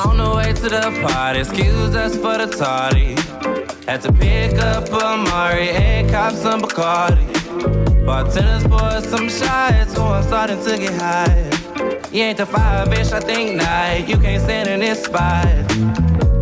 on the way to the party, excuse us for the tardy. Had to pick up a Mari and cop some Bacardi. Bartenders pour some shots, so I'm starting to get high. You ain't the fire, bitch, I think not. You can't stand in this spot.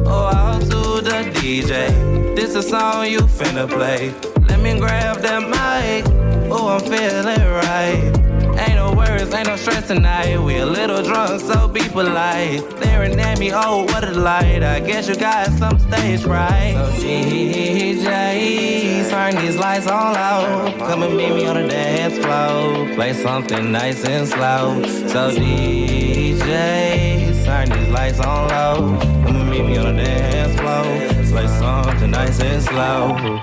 Oh, out to the DJ. This a song you finna play. Let me grab that mic. Oh, I'm feeling right. Ain't no worries, ain't no stress tonight. We a little drunk, so be polite. Staring at me, oh, what a light. I guess you got some stage fright. So DJ, turn these lights on low. Come and meet me on the dance floor. Play something nice and slow. So DJ, turn these lights on low. Come and meet me on the dance floor. Play something nice and slow.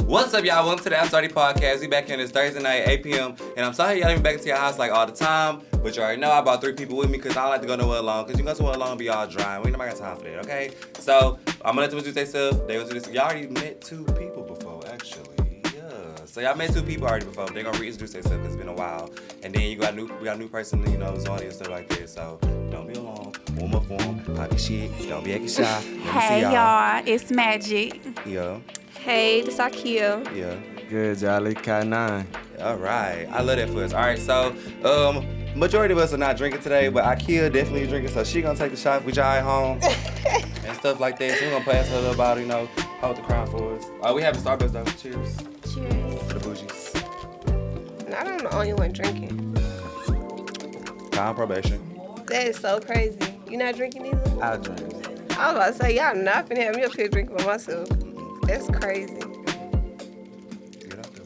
What's up, y'all? Welcome to the After Zarty Podcast. We back here this Thursday night, 8 p.m. And I'm sorry y'all ain't back into your house like all the time. But you already know I brought 3 people with me because I don't like to go nowhere alone. Because you go somewhere alone and be all dry. And we ain't nobody got time for that, okay? So I'm going to let them introduce themselves. They gonna do this. Y'all already met 2 people before, actually. Yeah. So y'all met 2 people already before. They're going to reintroduce themselves because it's been a while. And then we got a new person, you know, Zonny and stuff like that. So don't be alone. Warm up for them. Pop your shit. Don't be acting shy. Hey, y'all. It's Magic. Yeah. Hey, this is Ikea. Yeah. Good, Jolly. Kyron. All right. I love that for us. All right, so majority of us are not drinking today, but Ikea definitely drinking, so she gonna take the shot with y'all at home and stuff like that. So we're gonna pass her a little bottle, you know, hold the crown for us. We have the Starbucks though. Cheers. Cheers. For the bougies. Not I'm the only one drinking. Time probation. That is so crazy. You not drinking either? I'll drink. I was about to say, y'all not finna have me up here drinking by myself. That's crazy. Get out there.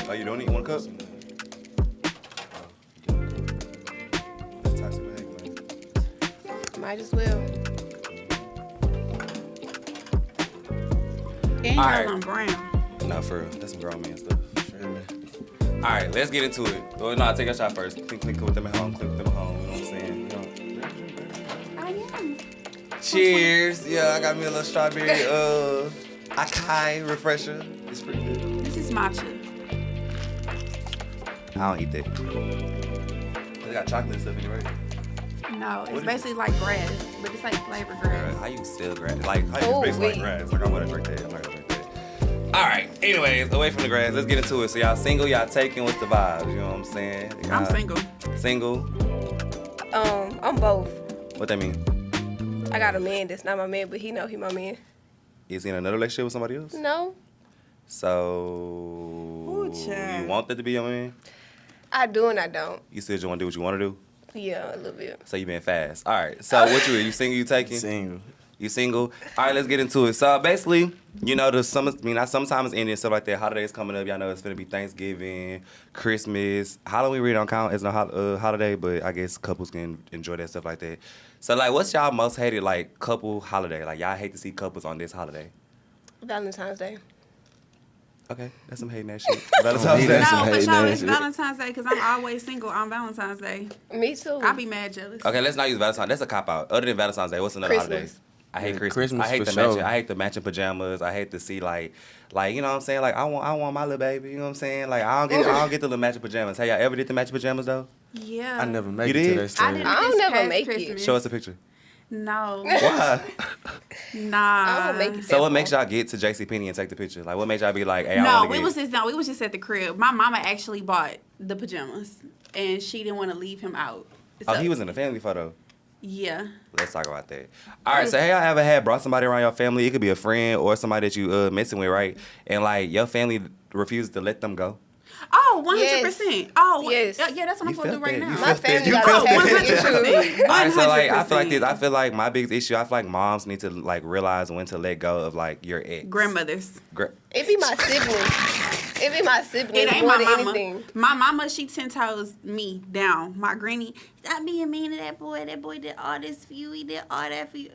Oh, you don't need 1 cup? That's toxic behavior, man. Might as well. And All you're right. on brown. Nah, for real. That's some grown man stuff. All right, let's get into it. Well, no, take a shot first. Click with them at home. Click with them at home. You know what I'm saying? You know. I am. Cheers. Yeah, I got me a little strawberry acai refresher. It's pretty good. This is matcha. I don't eat that. They got chocolate and stuff in it, right? No, What it's is basically like grass, but it's like flavored grass. How you still grass? Like, how you Oh, basically like wait. grass? Like, I want to drink that. I'm not gonna drink that. All right. Anyways, away from the grass, let's get into it. So y'all single, y'all taking, what's the vibes? You know what I'm saying? I'm single. Single? I'm both. What that mean? I got a man that's not my man, but he know he my man. Is he in another relationship with somebody else? No, So, child. you want that to be your man? I do and I don't. You still just want to do what you want to do? Yeah, a little bit. So you been fast. All right. So what you single? You taking? Single. You single? All right. Let's get into it. So basically, you know, the summer. I mean, not sometimes ending stuff like that. Holidays coming up. Y'all know it's gonna be Thanksgiving, Christmas, Halloween. Really don't count as no holiday, but I guess couples can enjoy that stuff like that. So like, what's y'all most hated like couple holiday? Like y'all hate to see couples on this holiday. Valentine's Day. Okay, that's some hating that shit. Yeah, Valentine's Day. that's some No, for hating sure, ass it's shit. Valentine's Day because I'm always single on Valentine's Day. Me too. I'll be mad jealous. Okay, let's not use Valentine's. That's a cop out. Other than Valentine's Day, what's another holiday? Christmas. I hate Yeah, Christmas. Christmas I hate for the sure. matching. I hate the matching pajamas. I hate to see like you know what I'm saying. Like I want my little baby. You know what I'm saying. Like I don't get the little matching pajamas. Have y'all ever did the matching pajamas though? Yeah. I never make You it to did? that I stage. didn't I don't this never past make it. Christmas. Show us a picture. No. Why? Nah. I don't make it. So what makes y'all get to JCPenney and take the picture? Like what makes y'all be like, hey, I No, want to we get. was just at the crib. My mama actually bought the pajamas, and she didn't want to leave him out. Oh, So- he was in the family photo. Yeah. Let's talk about that. All right, so have y'all ever brought somebody around your family? It could be a friend or somebody that you messing with, right? And like your family refuses to let them go. Oh, 100%. Oh, Yes. yeah, that's what I'm You supposed to do felt right that. now. You My felt that. family You got felt a that. family issue. All right, so like I feel like 100%. this. I feel like my biggest issue. I feel like moms need to like realize when to let go of like your ex. Grandmothers. It be my siblings. It be my siblings It ain't more my than mama. anything. My mama, she 10 toes me down. My granny, stop being mean to that boy. That boy did all this for you. He did all that for you.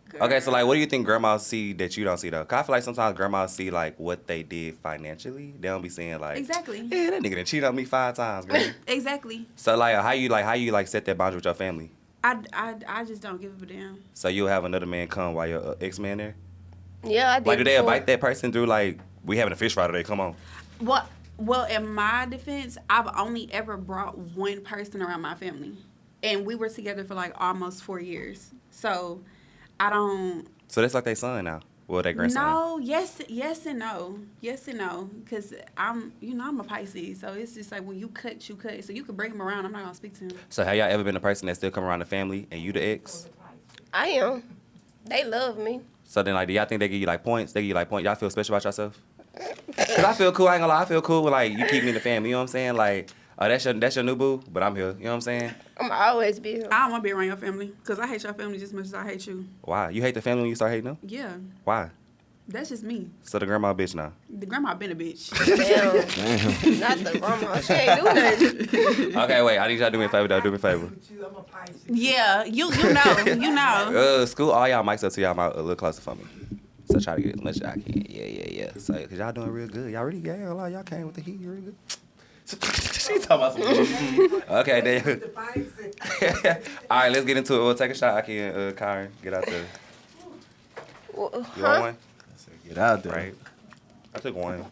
Girl. Okay, so like, what do you think grandmas see that you don't see though? 'Cause I feel like sometimes grandmas see like what they did financially. They don't be saying like, Exactly. yeah, that nigga done cheated on me 5 times, girl. Exactly. So like, how you set that boundary with your family? I just don't give a damn. So you'll have another man come while your ex-man there? Yeah, I did. Like, do they before. invite that person through like, we having a fish fry today? Come on. Well, in my defense, I've only ever brought one person around my family. And we were together for like almost 4 years. So I don't. So that's like their son now. Well, their grandson. No, yes and no. Yes and no. Because I'm a Pisces. So it's just like when you cut, you cut. So you can bring him around. I'm not going to speak to him. So have y'all ever been a person that still come around the family and you the ex? I am. They love me. So then, like, do y'all think they give you, like, points? They give you, like, points? Y'all feel special about yourself? Because I feel cool. I ain't gonna lie. I feel cool with, like, you keep me in the family. You know what I'm saying? Like, oh, that's your new boo, but I'm here. You know what I'm saying? I'm always be here. I don't want to be around your family. Because I hate your family just as much as I hate you. Why? You hate the family when you start hating them? Yeah. Why? That's just me. So the grandma a bitch now? The grandma been a bitch. Damn. Not the grandma. She ain't do nothing. Okay, wait. I need y'all to do me a favor, though. Do me a favor. Yeah, you know. School all y'all mics up to y'all mic a little closer for me. So try to get as much as I can. Yeah. So, because y'all doing real good. Y'all really, y'all came with the heat real good. She talking about some Okay, then. All right, let's get into it. We'll take a shot. I can, Kyron, get out there. You want one? Get out there. Right. I took one.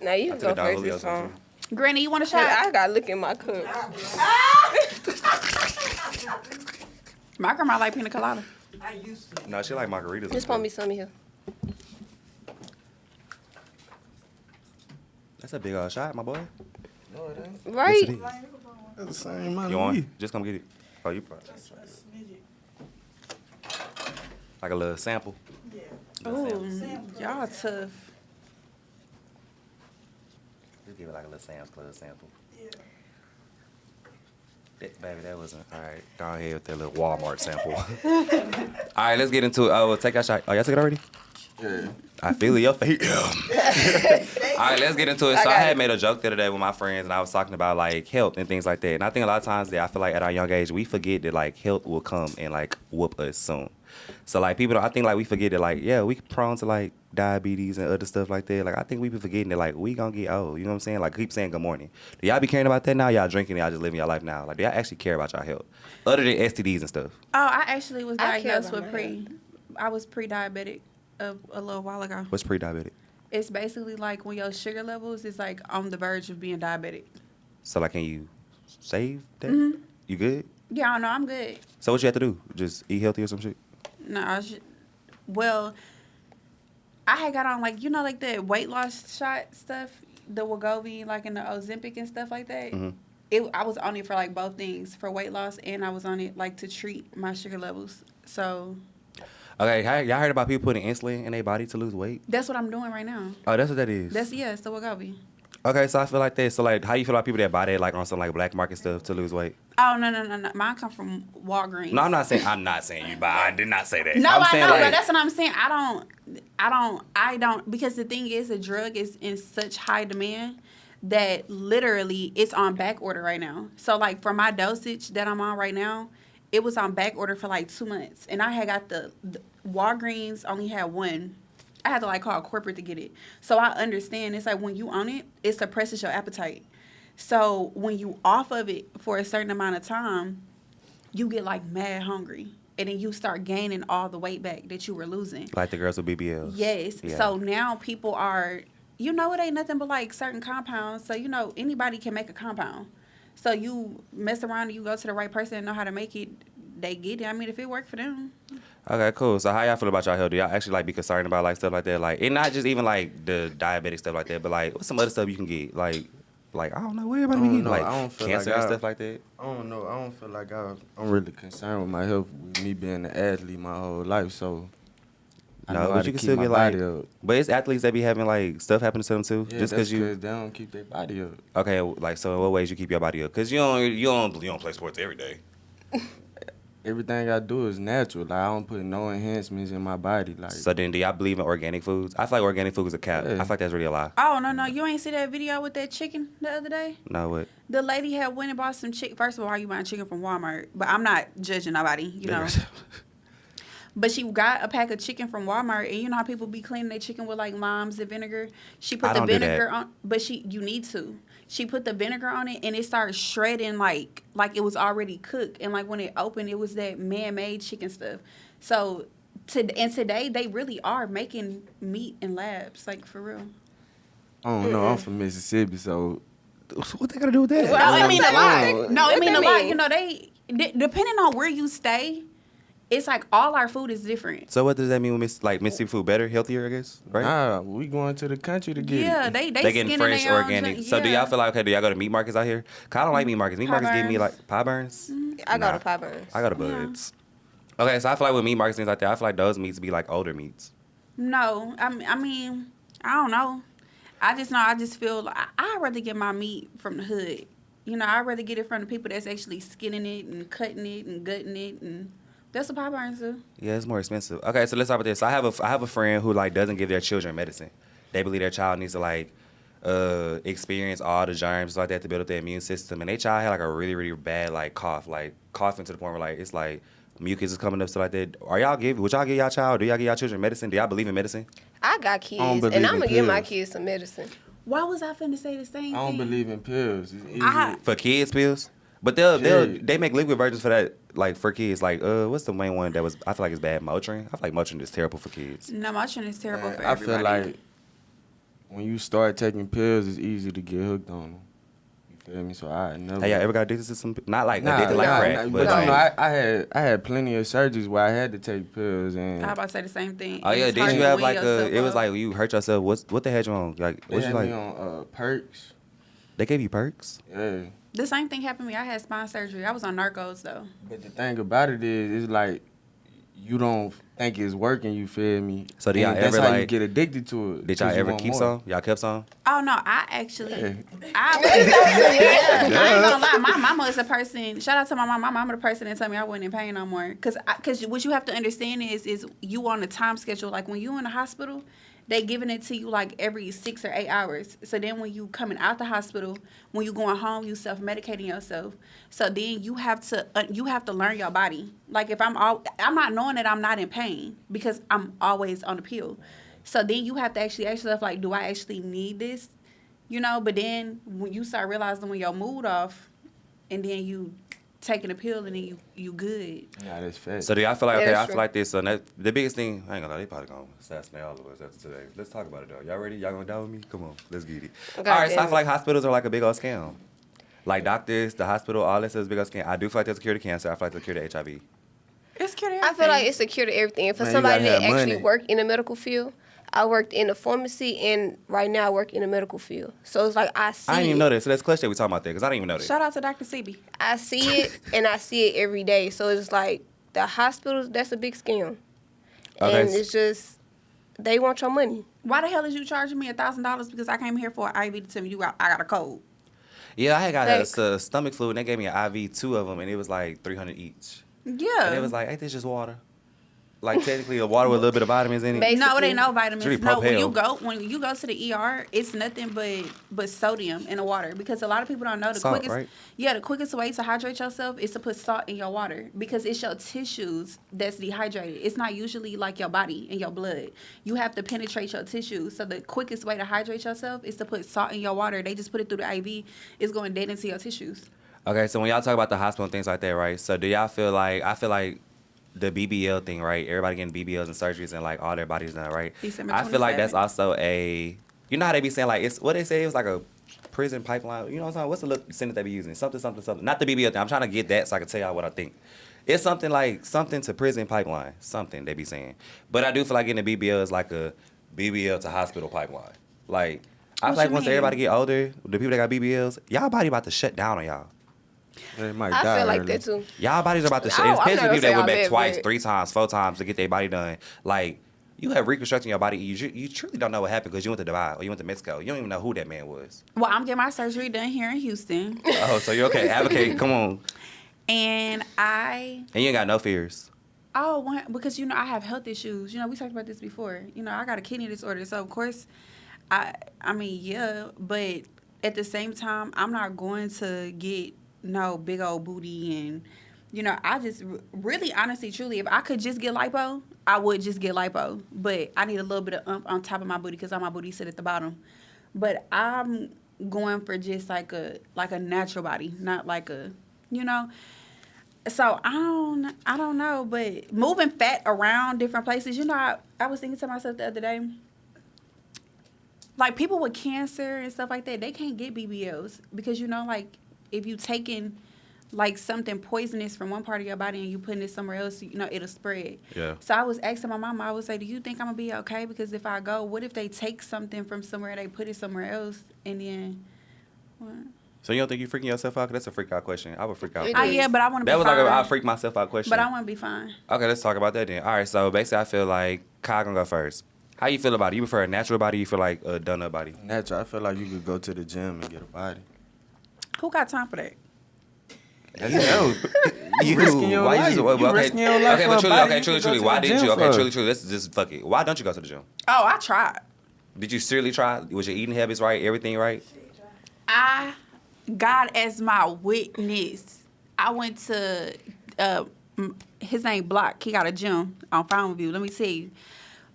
Now you I can took go a Don first Julio's this time. Granny, you want a shot? I gotta look in my cup. My grandma like pina colada. No, she like margaritas. Just pour me some here. That's a big old shot, my boy. Right. Yes, it is. That's the same amount You of want? weed. Just come get it. Oh, you probably. Like a little sample. Oh, y'all tough. Just give it like a little Sam's Club sample. Baby, that wasn't. All right, go ahead with that little Walmart sample. All right, let's get into it. Oh, take that shot. Oh, y'all took it already? Yeah. I feel your face. All right, let's get into it. So I had made a joke the other day with my friends, and I was talking about, like, health and things like that. And I think a lot of times that I feel like at our young age, we forget that, like, health will come and, like, whoop us soon. So, like, people, I think, like, we forget that, like, yeah, we prone to, like, diabetes and other stuff like that. Like, I think we be forgetting that, like, we gonna get old. You know what I'm saying? Like, keep saying good morning. Do y'all be caring about that now? Y'all drinking, y'all just living your life now. Like, do y'all actually care about y'all health? Other than STDs and stuff. Oh, I actually was I care diagnosed about with my I was pre-diabetic a little while ago. What's pre-diabetic? It's basically like when your sugar levels is like on the verge of being diabetic. So, like, can you save that? Mm-hmm. You good? Yeah, I know, I'm good. So what you have to do? Just eat healthy or some shit? No, well, I had got on like the weight loss shot stuff, the Wegovy, like in the Ozempic and stuff like that. Mm-hmm. I was on it for like both things, for weight loss, and I was on it like to treat my sugar levels. So. Okay, y'all heard about people putting insulin in their body to lose weight? That's what I'm doing right now. Oh, that's what that is? It's the Wegovy. Okay, so I feel like that. So, like, how you feel about people that buy that, like, on some, like, black market stuff to lose weight? Oh, no. Mine come from Walgreens. No, I'm not saying you buy. I did not say that. No, I'm I saying, know, like, but that's what I'm saying. I don't, because the thing is, the drug is in such high demand that literally it's on back order right now. So, like, for my dosage that I'm on right now, it was on back order for, like, 2 months. And I had got the Walgreens only had one. I had to, like, call corporate to get it. So I understand. It's like when you own it, it suppresses your appetite. So when you off of it for a certain amount of time, you get, like, mad hungry. And then you start gaining all the weight back that you were losing. Like the girls with BBLs. Yes. Yeah. So now people are, it ain't nothing but, like, certain compounds. So, anybody can make a compound. So you mess around and you go to the right person and know how to make it, they get it. I mean, if it worked for them. Okay, cool. So how y'all feel about y'all health? Do y'all actually, like, be concerned about, like, stuff like that? Like, and not just even, like, the diabetic stuff like that, but, like, what's some other stuff you can get? Like I don't know, what everybody be getting? Like, I don't feel cancer like and stuff like that? I don't know. I don't feel like I'm really concerned with my health, with me being an athlete my whole life, so I know No, how but to you can keep still my get, like, body up. but it's athletes that be having, like, stuff happen to them, too? Yeah, just that's because they don't keep their body up. Okay, like, so in what ways you keep your body up? Because you don't play sports every day. Everything I do is natural. Like, I don't put no enhancements in my body. Like, So then, do y'all believe in organic foods? I feel like organic food is a cap. Yeah. I feel like that's really a lie. Oh, no. You ain't see that video with that chicken the other day? No, what? The lady had went and bought some chicken. First of all, you buying chicken from Walmart? But I'm not judging nobody, But she got a pack of chicken from Walmart, and you know how people be cleaning their chicken with, like, limes and vinegar? She put I the don't do vinegar that. on, but you need to. She put the vinegar on it, and it started shredding like it was already cooked. And, like, when it opened, it was that man-made chicken stuff. So, today, they really are making meat in labs, like, for real. I don't know. I'm from Mississippi, so What they got to do with that? Well, I mean a lot. What No, I that mean a lot. mean? depending on where you stay, it's like all our food is different. So what does that mean? Missing food better, healthier, I guess, right? Nah, we going to the country to get Yeah, it. they They getting fresh, their own organic. junk, So do yeah. y'all feel like, okay, do y'all go to meat markets out here? Cause I don't like meat markets. Meat Pie markets give me Burns. like pie burns. I go Nah. to Pie Burns. I go to Buds. Okay, so I feel like with meat markets things like that, I feel like those meats be like older meats. No, I mean, I don't know. I just feel like I'd rather get my meat from the hood. You know, I'd rather get it from the people that's actually skinning it and cutting it and gutting it, and that's what Pie Burns do. Yeah, it's more expensive. Okay, so let's talk about this. I have a friend who like doesn't give their children medicine. They believe their child needs to like experience all the germs like that to build up their immune system. And their child had like a really, really bad like cough, like coughing to the point where like it's like mucus is coming up, stuff like that. Would y'all give y'all child? Do y'all give y'all children medicine? Do y'all believe in medicine? I got I don't kids, believe and I'm in gonna give my pills. kids some medicine. Why was I finna say the same thing? I don't believe in pills. It's easy. For kids pills? But they make liquid versions for that, like for kids. Like what's the main one that was? I feel like it's bad. Motrin. I feel like Motrin is terrible for kids. No, my trend is terrible for I everybody. feel like when you start taking pills, it's easy to get hooked on them. You feel me? So I never. Hey, y'all ever got addicted to some? Not like addicted like crack, but but like. you know, I had plenty of surgeries where I had to take pills and I was about to say the same thing. Oh yeah, It's did hard you to have wean like yourself it was up. like you hurt yourself? What the had you on? Like they what you had like? me on perks. They gave you perks? Yeah. The same thing happened to me. I had spine surgery. I was on Narcos though. But the thing about it is, it's like you don't think it's working. You feel me? So do y'all And that's ever, how you like- get addicted to it. Did y'all 'cause you ever want keep more. some? Y'all kept some? Oh no, I actually, Yeah. I ain't gonna lie. My mama is a person. Shout out to my mom. My mama the person that told me I wasn't in pain no more. Cause what you have to understand is you on a time schedule. Like when you in the hospital, they giving it to you like every 6 or 8 hours. So then when you coming out the hospital, when you going home, you self medicating yourself. So then you have to learn your body. Like if I'm not knowing that I'm not in pain because I'm always on the pill. So then you have to actually ask yourself like, do I actually need this? You know, but then when you start realizing when your mood off, and then you taking a pill, and then you good. Nah, that's fact. So do y'all feel like, Yeah, okay, that's I feel true. like this. So the biggest thing, I ain't gonna lie, they probably gonna assassinate all of us after today. Let's talk about it though. Y'all ready? Y'all gonna down with me? Come on, let's get it. God All right, so I damn feel like hospitals are like a big old scam. Like doctors, the hospital, all this is a big old scam. I do feel like there's a cure to cancer. I feel like there's a cure to HIV. It's cute. I feel like it's a cure to everything. And for Man, you somebody gotta that have actually money. work in the medical field, I worked in the pharmacy, and right now I work in the medical field. So it's like I see I didn't even it. know this. So that's clutch that we talking about there, because I didn't even know that. Shout out to Dr. CB. I see it, and I see it every day. So it's like the hospitals, that's a big scam. Okay. And it's just, they want your money. Why the hell is you charging me $1,000 because I came here for an IV to tell me I got a cold? Yeah, I had got Thanks. a stomach flu, and they gave me an IV, 2 of them, and it was like $300 each. Yeah. And it was like, ain't this just water? Like technically a water with a little bit of vitamins in it. Basically. No, it ain't no vitamins. Should be No, when Propel. you go to the ER, it's nothing but sodium in the water, because a lot of people don't know the Salt, quickest right? the quickest way to hydrate yourself is to put salt in your water, because it's your tissues that's dehydrated. It's not usually like your body and your blood. You have to penetrate your tissues. So the quickest way to hydrate yourself is to put salt in your water. They just put it through the IV. It's going dead into your tissues. Okay, so when y'all talk about the hospital and things like that, right? So do y'all feel like, I feel like the BBL thing, right? Everybody getting BBLs and surgeries and like all their bodies done, right? December I feel like 27th. that's also you know how they be saying like, it's what they say, it was like a prison pipeline. You know what I'm saying? What's the little sentence they be using? Something. Not the BBL thing. I'm trying to get that so I can tell y'all what I think. It's something like something to prison pipeline. Something they be saying. But I do feel like getting a BBL is like a BBL to hospital pipeline. Like, I feel What like you once mean? everybody get older, the people that got BBLs, y'all body about to shut down on y'all. They might I die feel like early. that too. Y'all bodies are about to shut. I'm not Especially gonna people say that went all back that, twice, but- 3 times, 4 times to get their body done. Like, you have reconstructing your body. You truly don't know what happened because you went to Dubai or you went to Mexico. You don't even know who that man was. Well, I'm getting my surgery done here in Houston, Oh, so you're okay. Advocate. Come on. and And you ain't got no fears. because I have health issues. We talked about this before. I got a kidney disorder, so of course, I mean, yeah, but at the same time, I'm not going to get no big old booty, and I just really, honestly, truly, if I could just get lipo, I would just get lipo. But I need a little bit of oomph on top of my booty because all my booty sit at the bottom. But I'm going for just like a natural body, not like a, So I don't know, but moving fat around different places, I was thinking to myself the other day, like people with cancer and stuff like that, they can't get BBLs because like if you taking like something poisonous from one part of your body and you putting it somewhere else, you know, it'll spread. Yeah. So I was asking my mama, I would say, do you think I'm going to be okay? Because if I go, what if they take something from somewhere and they put it somewhere else and then what? So you don't think you freaking yourself out? 'Cause that's a freak out question. I would freak out. Yeah, but I want to be That was fine. like a I'll freak myself out question. But I want to be fine. Okay, let's talk about that then. All right, so basically I feel like Kai gonna go first. How you feel about it? You prefer a natural body? You feel like a done-up body? Natural. I feel like you could go to the gym and get a body. Who got time for that? That's dope. You risking your why life. You You risking your life okay, for but a truly, body okay, you truly, can go truly. to Why the didn't gym you? Okay, for. truly, truly. Let's just fuck it. Why don't you go to the gym? Oh, I tried. Did you seriously try? Was your eating habits right? Everything right? God as my witness, I went to his name Block. He got a gym on Fountain View. Let me tell you,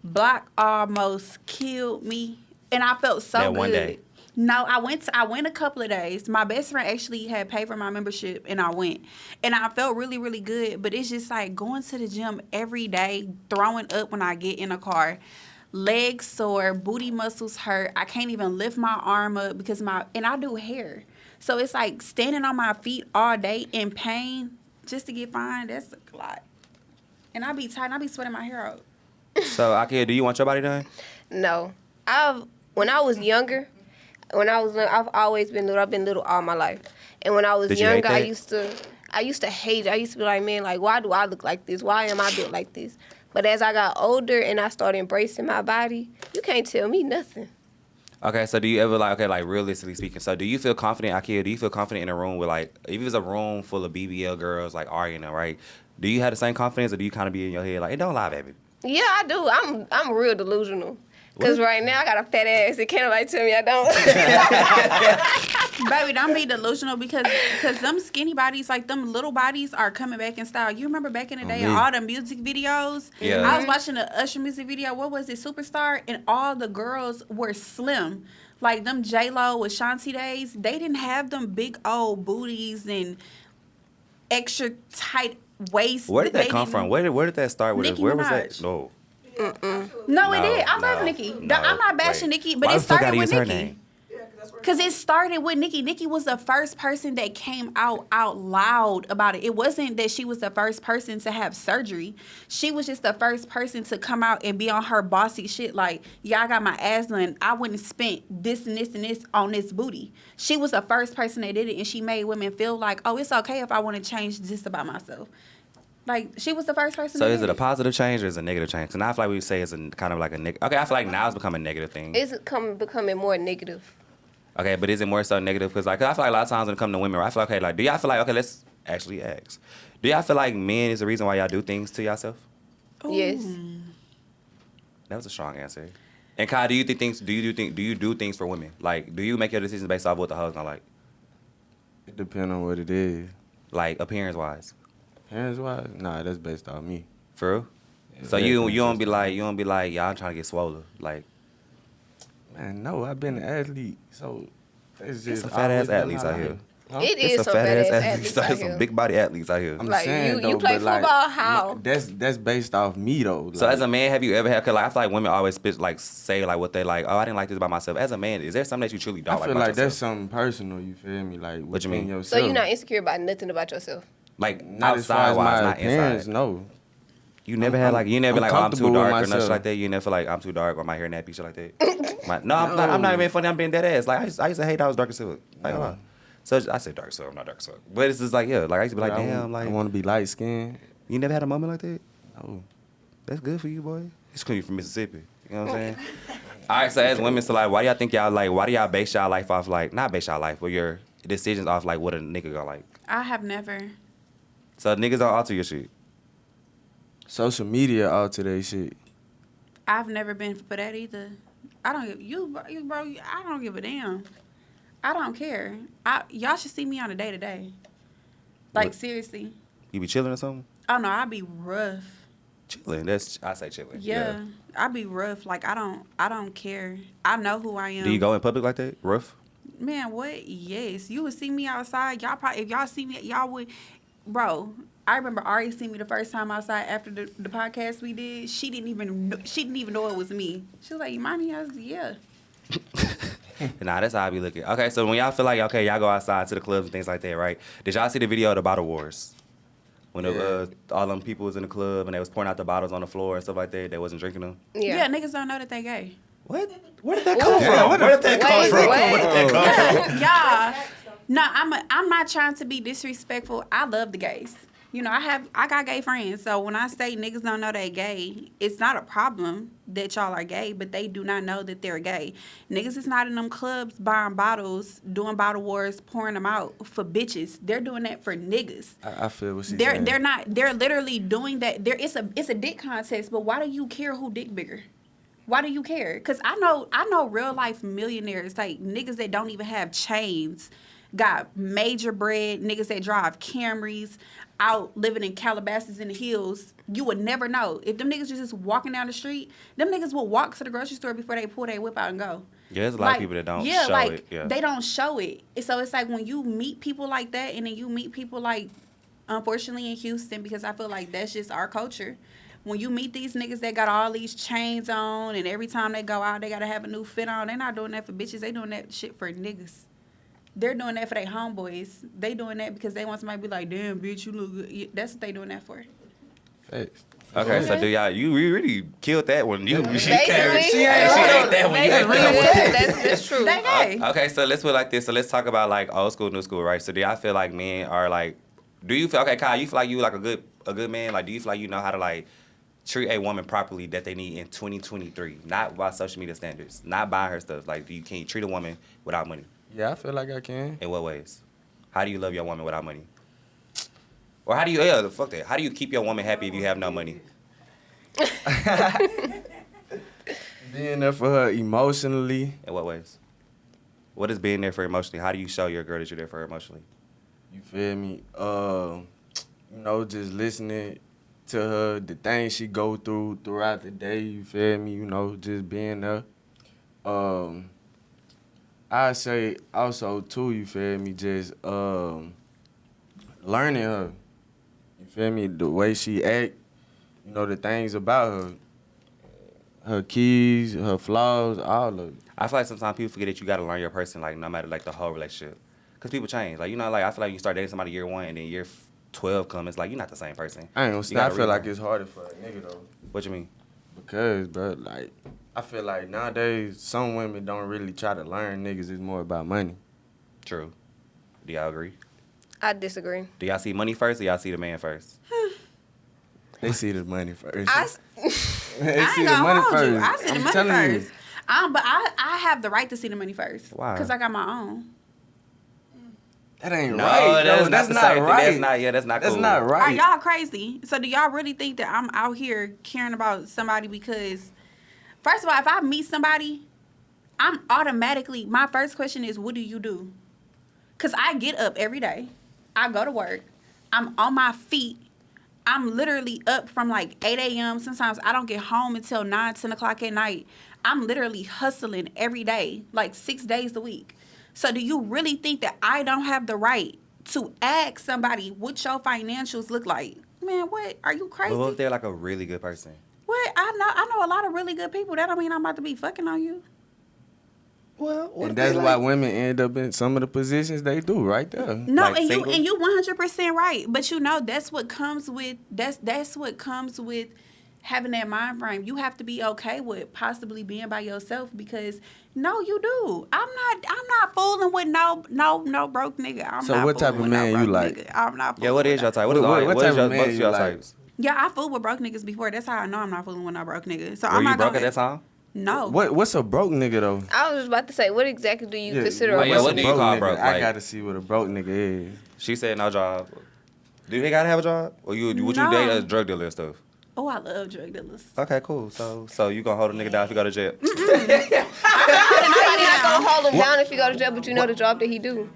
Block almost killed me, and I felt so That good. one day? No, I went a couple of days. My best friend actually had paid for my membership, and I went, and I felt really, really good. But it's just like going to the gym every day, throwing up when I get in a car. Legs sore, booty muscles hurt. I can't even lift my arm up because and I do hair. So it's like standing on my feet all day in pain just to get fine. That's a lot. And I be tired. And I be sweating my hair out. So, Ikea, do you want your body done? No. When I was younger, I've always been little. I've been little all my life. And when I was Did you hate younger, I that? used to hate it. I used to be like, man, like, why do I look like this? Why am I built like this? But as I got older and I started embracing my body, you can't tell me nothing. Okay, so do you ever like realistically speaking, so do you feel confident, Ikea, do you feel confident in a room with like, if it's a room full of BBL girls like arguing, right? Do you have the same confidence or do you kind of be in your head like, hey, don't lie, baby? Yeah, I do. I'm real delusional. Because right now I got a fat ass and can't nobody tell me I don't. Baby, don't be delusional because them skinny bodies, like them little bodies are coming back in style. You remember back in the day, all the music videos? Yeah. I was watching the Usher music video. What was it? Superstar? And all the girls were slim. Like them J-Lo with Shanti days, they didn't have them big old booties and extra tight waist. Where did that come from? Where did that start with? Nicki Where was Minaj. that? No. No, it did. I No, love Nicki. no, I'm not bashing wait. Nicki, but Why it the fuck started gotta with use her Nicki. name? Because it started with Nicki. Nicki was the first person that came out loud about it. It wasn't that she was the first person to have surgery. She was just the first person to come out and be on her bossy shit. Like, yeah, I got my ass done. I wouldn't spent this and this and this on this booty. She was the first person that did it, and she made women feel like, oh, it's okay if I want to change this about myself. Like, she was the first person. So that is did it a positive change or is it a negative change? And I feel like we would say it's a kind of like a negative. Okay, I feel like now it's becoming a negative thing. It's becoming more negative. Okay, but is it more so negative? Because like, 'cause I feel like a lot of times when it comes to women, right, I feel like, okay, like, do y'all feel like, okay, let's actually ask. Do y'all feel like men is the reason why y'all do things to yourself? Yes. That was a strong answer. And Kai, do you do things for women? Like, do you make your decisions based off what the hoes gonna like? It depends on what it is. Like, appearance-wise? Parents-wise, nah, that's based on me. For real? Yeah, So everything you don't based be like, y'all trying to get swollen. Like, Man, no, I've been an athlete, so it's just some fat ass always been athletes my out here. life. Huh? It it's is some fat ass athletes out There's here. some big body athletes out here. I'm Like, saying, you though, play but, like, football? How? That's based off me though. So like, as a man, have you ever had? Cause like, I feel like women always say like what they like. Oh, I didn't like this about myself. As a man, is there something that you truly don't I like feel about like that's yourself? something personal. You feel me? Like What you mean? within So yourself. you're not insecure about nothing about yourself? Like Not as far outside as wise, my not appearance. inside. No. You never I'm- had like you never been I'm like, oh, I'm too comfortable with dark or nothing myself. like that. You never feel like I'm too dark or my hair nappy shit like that. No, I'm not even funny. I'm being dead ass. Like I used to hate I was dark as fuck. Like, No. so I say dark as fuck. I'm not dark as fuck. But it's just like yeah. Like I used to be like damn. I Like want to be light skinned. you never had a moment like that. No. That's good for you, boy. It's because you from Mississippi. You know what I'm saying? All right, so as women, so like, why do y'all think y'all like? Why do y'all base y'all life off like not base y'all life, but your decisions off like what a nigga gonna like? I have never. So niggas don't alter your shit. Social media alter that shit. I've never been for that either. I don't give bro. I don't give a damn. I don't care. Y'all should see me on a day to day. Like What? seriously. You be chilling or something? Oh no, I be rough. Chilling. I say chilling. Yeah, I be rough. Like I don't care. I know who I am. Do you go in public like that? Rough? Man, what? Yes, you would see me outside. Y'all probably if y'all see me, y'all would. Bro, I remember Ari seen me the first time outside after the podcast we did. She didn't even know it was me. She was like, "You mind me?" I was like, "Yeah." Nah, that's how I be looking. Okay, so when y'all feel like, okay, y'all go outside to the clubs and things like that, right? Did y'all see the video of the bottle wars? When all them people was in the club and they was pouring out the bottles on the floor and stuff like that, they wasn't drinking them? Yeah, niggas don't know that they gay. What? Where did that come from? Where did that come from? Where did that come from? Yeah. No, I'm not trying to be disrespectful. I love the gays. You know, I got gay friends. So when I say niggas don't know they gay, it's not a problem that y'all are gay, but they do not know that they're gay. Niggas is not in them clubs buying bottles, doing bottle wars, pouring them out for bitches. They're doing that for niggas. I feel what she's saying. They're not. They're literally doing that. It's a dick contest. But why do you care who dick bigger? Why do you care? Because I know real life millionaires, like niggas that don't even have chains, got major bread, niggas that drive Camrys, out living in Calabasas in the hills. You would never know. If them niggas just walking down the street, them niggas will walk to the grocery store before they pull their whip out and go. Yeah, there's a lot of people that don't show it. Yeah, they don't show it. So it's like when you meet people like that, and then you meet people like, unfortunately in Houston, because I feel like that's just our culture. When you meet these niggas that got all these chains on, and every time they go out, they got to have a new fit on, they're not doing that for bitches. They doing that shit for niggas. They're doing that for their homeboys. They doing that because they want somebody to be like, damn, bitch, you look good. That's what they doing that for. Thanks. Okay, so do y'all, you really killed that one. She ate Basically, that one. You ate that one. That's true. They gay. Okay, so let's put it like this. So let's talk about like old school, new school, right? So do y'all feel like men are like, do you feel, okay, Kyle, you feel like you like a good man? Like, do you feel like you know how to like treat a woman properly that they need in 2023? Not by social media standards, not buying her stuff. Like, can you treat a woman without money? Yeah, I feel like I can. In what ways? How do you love your woman without money? Or how do you, fuck that. How do you keep your woman happy if you have no money? Being there for her emotionally. In what ways? What is being there for emotionally? How do you show your girl that you're there for her emotionally? You feel me? You know, just listening to her, the things she go through throughout the day, you feel me? You know, just being there. I say also too, you feel me, just learning her. You feel me? The way she act, you know, the things about her. Her keys, her flaws, all of it. I feel like sometimes people forget that you gotta learn your person, like no matter like the whole relationship. Cause people change. Like, you know, like I feel like you start dating somebody year 1 and then year 12 comes, it's like you're not the same person. I ain't gonna say, I feel like it's harder for a nigga though. What you mean? Because, bro, like, I feel like nowadays some women don't really try to learn niggas. It's more about money. True. Do y'all agree? I disagree. Do y'all see money first or y'all see the man first? They see the money first. They I see ain't the money gonna hold first. you. I see the I'm money telling you. first. But I have the right to see the money first. Why? Because I got my own. That ain't No, right. that's That's not not the same right. thing. That's not That's cool. not Are right. y'all crazy? So do y'all really think that I'm out here caring about somebody because, first of all, if I meet somebody, I'm automatically, my first question is, what do you do? Because I get up every day. I go to work. I'm on my feet. I'm literally up from like 8 a.m. Sometimes I don't get home until 9, 10 o'clock at night. I'm literally hustling every day, like 6 days a week. So do you really think that I don't have the right to ask somebody what your financials look like? Man, what? Are you crazy? But what if they're like a really good person? What? I know a lot of really good people. That don't mean I'm about to be fucking on you. Well, And that's why women end up in some of the positions they do right there. No, Like and single? you 100% right. But you know that's what comes with that's what comes with having that mind frame. You have to be okay with possibly being by yourself because no, you do. I'm not fooling with no broke nigga. So what type of man you like? Nigga. I'm not. Yeah, what is your type? What type of man you like? types? Yeah, I fooled with broke niggas before. That's how I know I'm not fooling with no broke nigga. So Were I'm you not broke gonna, at that time? No. What's a broke nigga though? I was just about to say, what exactly do you consider Oh, a yeah, broke what do you nigga? call nigga? broke? I Like- gotta see what a broke nigga is. She said no job. Do they gotta have a job? Or would you No. date a drug dealer and stuff? Oh, I love drug dealers. Okay, cool. So you gonna hold a nigga down if you go to jail? Nobody not gonna hold him down if you go to jail, but you know the job that he do.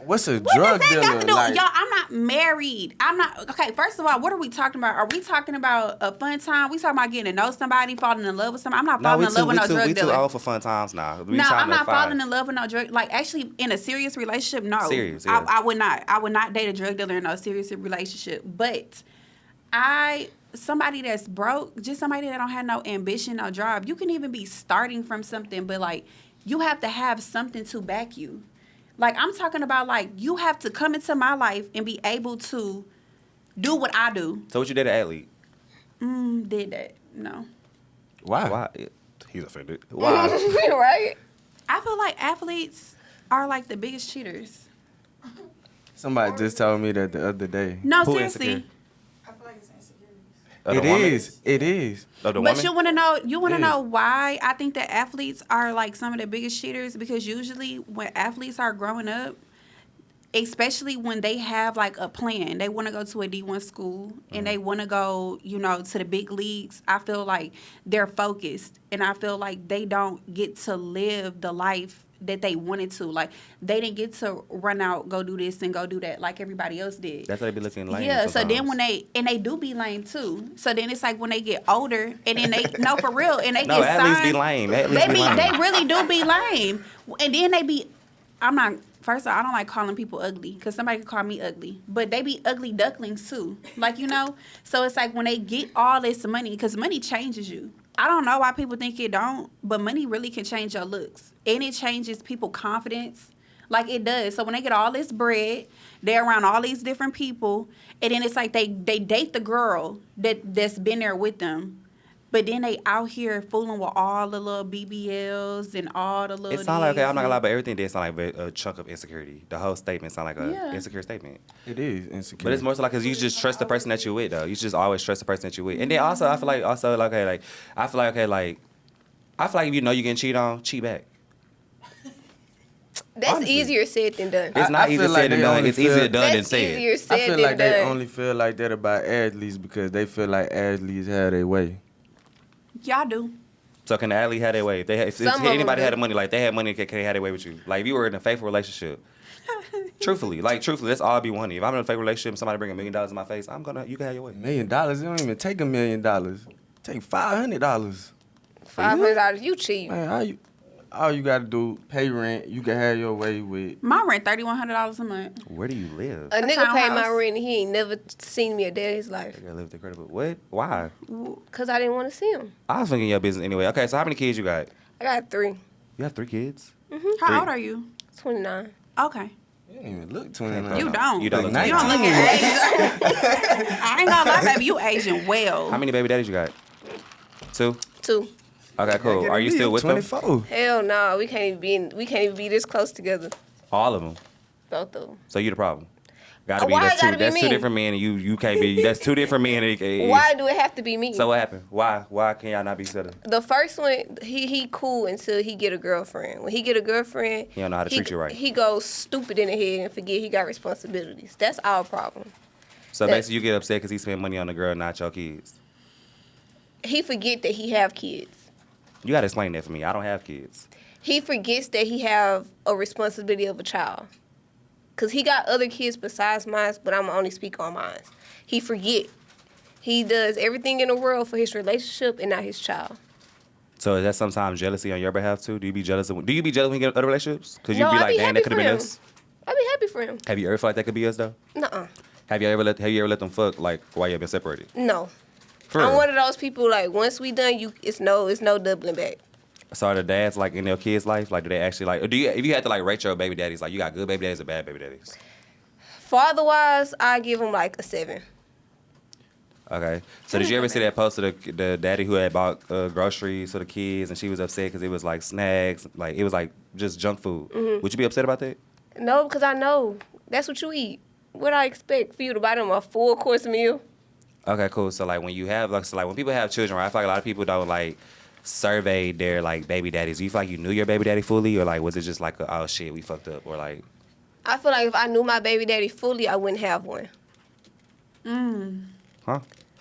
What's a What drug does that got dealer? to do? Like, Y'all, I'm not married. I'm not. Okay, first of all, what are we talking about? Are we talking about a fun time? We talking about getting to know somebody, falling in love with somebody? I'm not falling in love with no drug we too dealer. old for fun times now. We No, trying I'm to not find- falling in love with no drug. Like, actually, in a serious relationship, no. Serious, yeah. I would not. I would not date a drug dealer in a serious relationship. But somebody that's broke, just somebody that don't have no ambition, no drive. You can even be starting from something, but like you have to have something to back you. Like, I'm talking about, like, you have to come into my life and be able to do what I do. So what you did at athlete? Did that. No. Why? Why? He's offended. Why? Right? I feel like athletes are, like, the biggest cheaters. Somebody just told me that the other day. No, Who seriously. insecure? I feel like it's insecurities. Of the It woman? is. It is. Of the But woman? you want to Yeah. know why I think that athletes are like some of the biggest cheaters? Because usually when athletes are growing up, especially when they have like a plan, they want to go to a D1 school and they want to go, you know, to the big leagues. I feel like they're focused, and I feel like they don't get to live the life that they wanted to. Like, they didn't get to run out, go do this and go do that like everybody else did. That's why they be looking lame. Yeah, so then sometimes. when they do be lame too. So then it's like when they get older and then they no, for real, and they No, get athletes signed. be lame. Athletes They be lame. they really do be lame. And then they be, I'm not, first of all, I don't like calling people ugly because somebody could call me ugly. But they be ugly ducklings too. Like, you know? So it's like when they get all this money, because money changes you. I don't know why people think it don't, but money really can change your looks. And it changes people's confidence. Like, it does. So when they get all this bread, they're around all these different people, and then it's like they date the girl that's been there with them. But then they out here fooling with all the little BBLs and all the little. It sound like, okay, these I'm not gonna lie, and- but everything did sound like a chunk of insecurity. The whole statement sound like a Yeah. insecure statement. It is insecure. But it's more so like, cause you just trust the person that you with, though. You just always trust the person that you with. And then also, I feel like, I feel like, if you know you getting cheated on, cheat back. That's Honestly. easier said than done. It's not I easier feel like said than they done. only It's easier feel- done than That's said. easier said I feel than like they done. only feel like that about athletes because they feel like athletes have their way. Y'all do. So can the athlete have their way? If they had, if Some of them anybody do. had the money, like they had money, can they have their way with you? Like if you were in a faithful relationship, truthfully, that's all I be wanting. If I'm in a faithful relationship and somebody bring $1 million in my face, you can have your way. $1 million, it don't even take $1 million. Take $500. $500, you cheap. Man, all you gotta do, pay rent. You can have your way with. My rent $3,100 a month. Where do you live? A nigga paid my townhouse. rent and he ain't never seen me a day in his life. I gotta live with the credible. What? Why? Cause I didn't want to see him. I was thinking your business anyway. Okay, so how many kids you got? I got 3. You have 3 kids? How old are you? 29. Okay. You don't even look 29. You don't. You don't look Like You don't look at age. I ain't gonna lie, baby. You aging well. How many baby daddies you got? 2? 2. Okay, cool. Are you still with them? 24. Hell no, we can't even be this close together. All of them. Both of them. So you the problem. Gotta be. Why That's it gotta two. be That's me? two different men, and you can't be. That's 2 different men. And Why do it have to be me? So what happened? Why can't y'all not be together? The first one, he cool until he get a girlfriend. When he get a girlfriend, He don't know how to treat you right. He goes stupid in the head and forget he got responsibilities. That's our problem. So That- basically, you get upset because he spent money on the girl, not your kids. He forget that he have kids. You gotta explain that for me. I don't have kids. He forgets that he have a responsibility of a child. Cause he got other kids besides mine, but I'm only speak on mine. He forget. He does everything in the world for his relationship and not his child. So is that sometimes jealousy on your behalf too? Do you be jealous when you get in other relationships? Because No, you be I like, be damn, happy that could have for been him. us. I'd be happy for him. Have you ever felt like that could be us though? Nuh-uh. Have you ever let them fuck like while you've been separated? No. For I'm real? one of those people like once we done, it's no doubling back. So are the dads like in their kids' life? Like do they actually like? Or do you? If you had to like rate your baby daddies, like you got good baby daddies or bad baby daddies? Father wise, I give him like a 7. Okay. So did you ever see that post of the daddy who had bought groceries for the kids and she was upset because it was like snacks, like it was like just junk food? Mm-hmm. Would you be upset about that? No, because I know that's what you eat. What I expect for you to buy them a full course meal? Okay, cool. So like when you have when people have children, right? I feel like a lot of people don't like survey their like baby daddies. Do you feel like you knew your baby daddy fully, or like was it just like oh shit we fucked up, or like? I feel like if I knew my baby daddy fully, I wouldn't have one. Huh?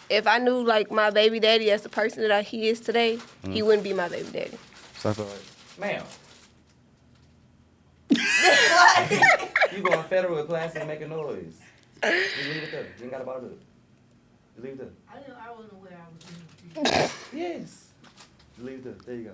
If I knew like my baby daddy as the person that he is today, he wouldn't be my baby daddy. So I feel like, ma'am. You going federal with class and making noise. Just leave it there. You ain't got to bother it. Just leave it there. I wasn't aware I was in Yes. Just leave it there. There you go.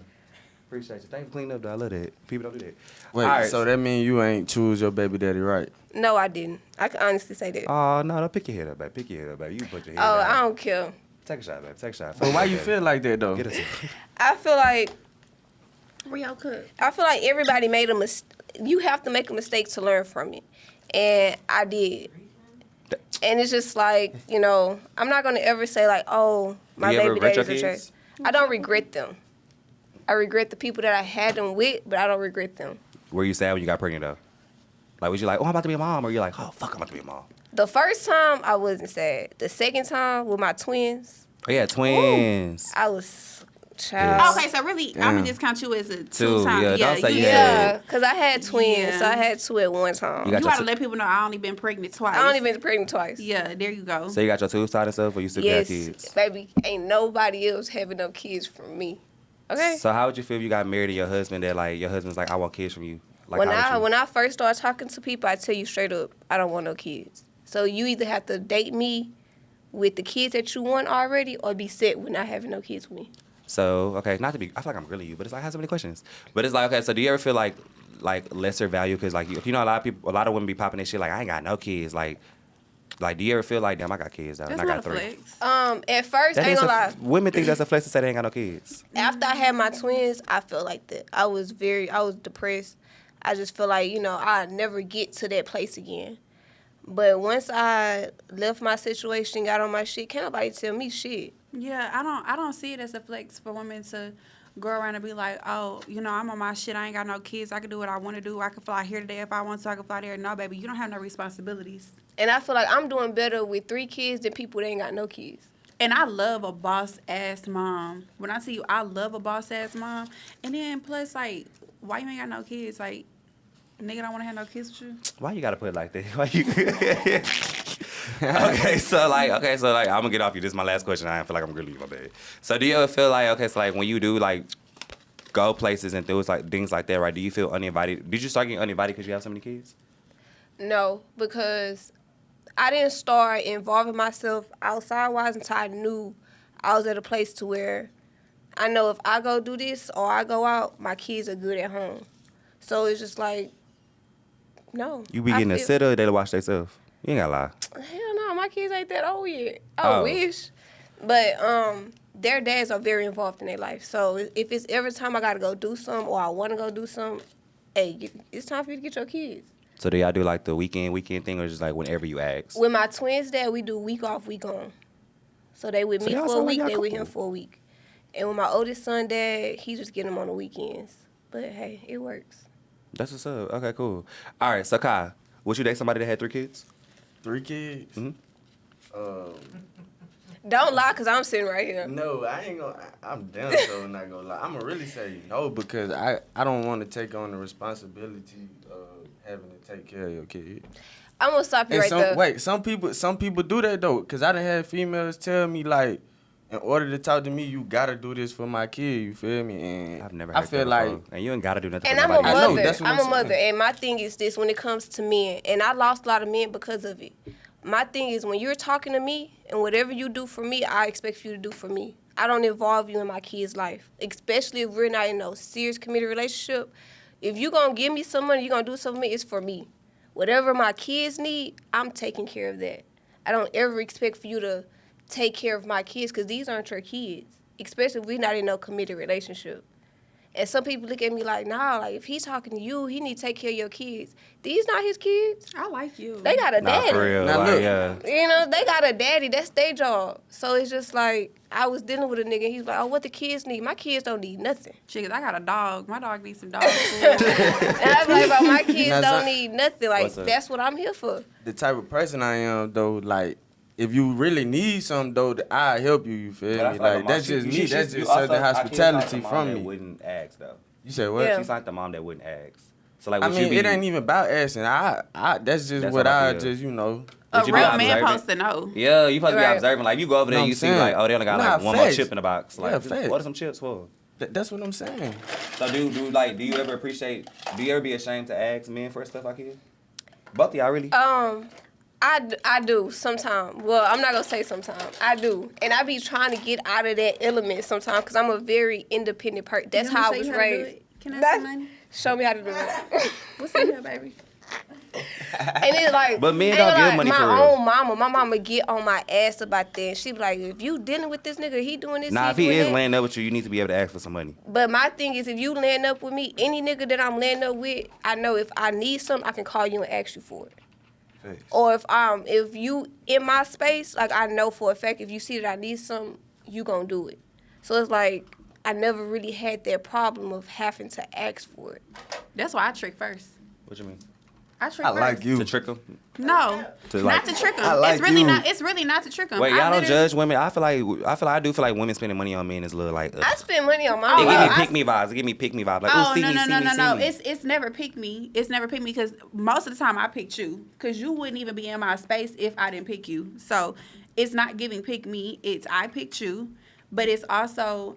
Appreciate you. Thanks for cleaning up, though. I love that. People don't do that. Wait, All right. so that mean you ain't choose your baby daddy right? No, I didn't. I can honestly say that. Oh, no. Don't pick your head up, babe. Pick your head up, babe. You can put your head Oh, down. I don't care. Take a shot, babe. Take a shot. But why you feel like that though? Get it. I feel like Where y'all cook? I feel like everybody made a mistake. You have to make a mistake to learn from it. And I did. And it's just like, you know, I'm not going to ever say like, oh, my You ever baby regret your daddy's a jerk. kids? I don't regret them. I regret the people that I had them with, but I don't regret them. Were you sad when you got pregnant though? Like, was you like, oh, I'm about to be a mom? Or you're like, oh, fuck, I'm about to be a mom? The first time, I wasn't sad. The second time, with my twins, Oh, yeah, twins. I was child. Okay, so really, I'm Damn. gonna discount you as a Two, two-time. yeah, don't say you Yeah, because I had twins, Yeah. so I had two at one time. You got You your gotta let people know I only been pregnant twice. I only been pregnant twice. Yeah, there you go. So you got your tubes tied and stuff, or you still got Yes, kids? baby. Ain't nobody else having no kids from me. Okay. So how would you feel if you got married to your husband that, like, your husband's like, I want kids from you? Like, when how would you- when I first started talking to people, I tell you straight up, I don't want no kids. So you either have to date me with the kids that you want already, or be set with not having no kids with me. So, okay, not to be, I feel like I'm grilling you, but it's like, I have so many questions. But it's like, okay, so do you ever feel like lesser value? Because, like, you know, a lot of women be popping this shit like, I ain't got no kids. Like, do you ever feel like, damn, I got kids, though, and That's I not got a 3? flex. At first, That I ain't is gonna lie. women think that's a flex to say they ain't got no kids. After I had my twins, I felt like that. I was depressed. I just feel like, you know, I'd never get to that place again. But once I left my situation, got on my shit, can't nobody tell me shit. Yeah, I don't see it as a flex for women to go around and be like, oh, you know, I'm on my shit. I ain't got no kids. I can do what I want to do. I can fly here today if I want to. I can fly there. No, baby, you don't have no responsibilities. And I feel like I'm doing better with 3 kids than people that ain't got no kids. And I love a boss-ass mom. When I tell you I love a boss-ass mom. And then plus, like, why you ain't got no kids? Like, nigga don't want to have no kids with you? Why you gotta put it like that? Why you? okay, so like, I'm gonna get off you. This is my last question. I feel like I'm grilling you, my bad. So do you ever feel like, okay, so like when you do like go places and things like that, right? Do you feel uninvited? Did you start getting uninvited because you have so many kids? No, because I didn't start involving myself outside-wise until I knew I was at a place to where I know if I go do this or I go out, my kids are good at home. So it's just like, no. You be getting a sitter, they watch themselves. You ain't gotta lie. Hell no, my kids ain't that old yet. Oh. I wish. But their dads are very involved in their life. So if it's every time I gotta go do something or I wanna go do something, hey, it's time for you to get your kids. So do y'all do like the weekend thing, or just like whenever you ask? With my twins' dad, we do week off, week on. So they with So me y'all for a sound like week, y'all they with cool. him for a week. And with my oldest son dad, he just get them on the weekends. But hey, it works. That's what's up. Okay, cool. All right, so Kai, would you date somebody that had 3 kids? 3 kids? Mhm. Don't lie, because I'm sitting right here. No, I ain't gonna. I'm down, so I'm not gonna lie. I'm gonna really say no because I don't want to take on the responsibility of having to take care of your kid. I'm going to stop you And right there. wait, some people do that though, cause I done had females tell me like, in order to talk to me, you gotta do this for my kid. You feel me? And I've never I heard feel that like before. And you ain't gotta do nothing And for I'm a nobody else. I know, mother. that's what I'm I'm a mother. saying. And my thing is this when it comes to men. And I lost a lot of men because of it. My thing is when you're talking to me and whatever you do for me, I expect you to do for me. I don't involve you in my kid's life, especially if we're not in no serious committed relationship. If you're going to give me some money, you're going to do something for me, it's for me. Whatever my kids need, I'm taking care of that. I don't ever expect for you to take care of my kids because these aren't your kids, especially if we're not in no committed relationship. And some people look at me like, nah, like if he's talking to you, he need to take care of your kids. These not his kids. I like you. They got a Nah, daddy. for real. Now Like, look. yeah. You know, they got a daddy. That's their job. So it's just like, I was dealing with a nigga. He's like, oh, what the kids need? My kids don't need nothing. Shit, I got a dog. My dog needs some dog food. And I'm like, bro, my kids Now, don't so- need nothing. Like, What's up? that's what I'm here for. the type of person I am though, like. If you really need something though, I help you. You feel But I me? feel like Like a that's mom- just she- me. she- That's you just also- certain I can't hospitality like the mom from that me. wouldn't ask though. You said what? Yeah. She's like the mom that wouldn't ask. So like, I would mean, you be? it ain't even about asking. I that's just That's what how I I feel. just, you know. A Would you be real man observant? supposed to know. Yeah, you supposed to be Right. observing. Like you go over there, No, you I'm see saying. like, oh, they only got Nah, like one more facts. chip in the box. Like, Yeah, facts. what are some chips for? That's what I'm saying. So do you ever appreciate? Do you ever be ashamed to ask men for stuff like that? Both of y'all really? I do sometimes. Well, I'm not going to say sometimes. I do. And I be trying to get out of that element sometimes because I'm a very independent person. That's You want how me I to was show you how to do raised. it? Can I have some money? Show me how to do it. What's in here, baby? And it's like, But men and don't give like, money for real. My own mama, my mama get on my ass about that. She be like, if you dealing with this nigga, he doing this. Nah, if he doing is that. laying up with you, you need to be able to ask for some money. But my thing is, if you land up with me, any nigga that I'm landing up with, I know if I need something, I can call you and ask you for it. Facts. Or if you in my space, like I know for a fact, if you see that I need something, you gonna do it. So it's like I never really had that problem of having to ask for it. That's why I trick first. What you mean? I trick I first. like you. To trick them? No, To like- not to trick them. I like it's really you. not. It's really not to trick them. Wait, y'all don't judge women. I do feel like women spending money on men is a little like. I spend money on my Oh, It wife. give me I- pick me vibes. It give me pick me vibes. Like, Oh, see no, me, no, see no, me, no, see no. me. It's never pick me. It's never pick me because most of the time I picked you because you wouldn't even be in my space if I didn't pick you. So it's not giving pick me. It's I picked you, but it's also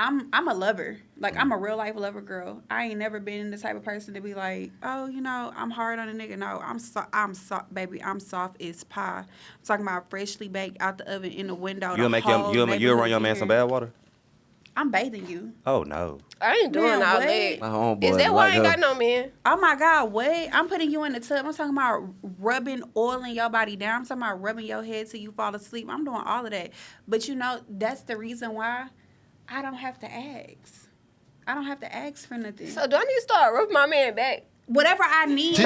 I'm a lover. Like I'm a real life lover girl. I ain't never been the type of person to be like, oh, you know, I'm hard on a nigga. No, I'm soft, baby. I'm soft as pie. I'm talking about freshly baked out the oven in the window. You'll make you'll run your man some bad water. I'm bathing you. Oh no. I ain't doing Man, all what? that. My homeboy Is that why like I ain't her. got no man? Oh my God, what? I'm putting you in the tub. I'm talking about rubbing oil in your body down. I'm talking about rubbing your head till you fall asleep. I'm doing all of that. But you know, that's the reason why I don't have to ask. I don't have to ask for nothing. So do I need to start rubbing my man back? Whatever I need,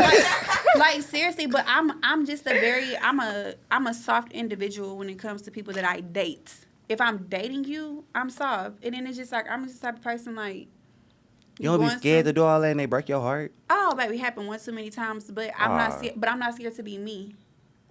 like seriously, but I'm just I'm a soft individual when it comes to people that I date. If I'm dating you, I'm soft. And then it's just like I'm just the type of person like You don't be going scared through- to do all that and they break your heart? Oh, baby, happened one too many times, but I'm not Aw. scared. But I'm not scared to be me.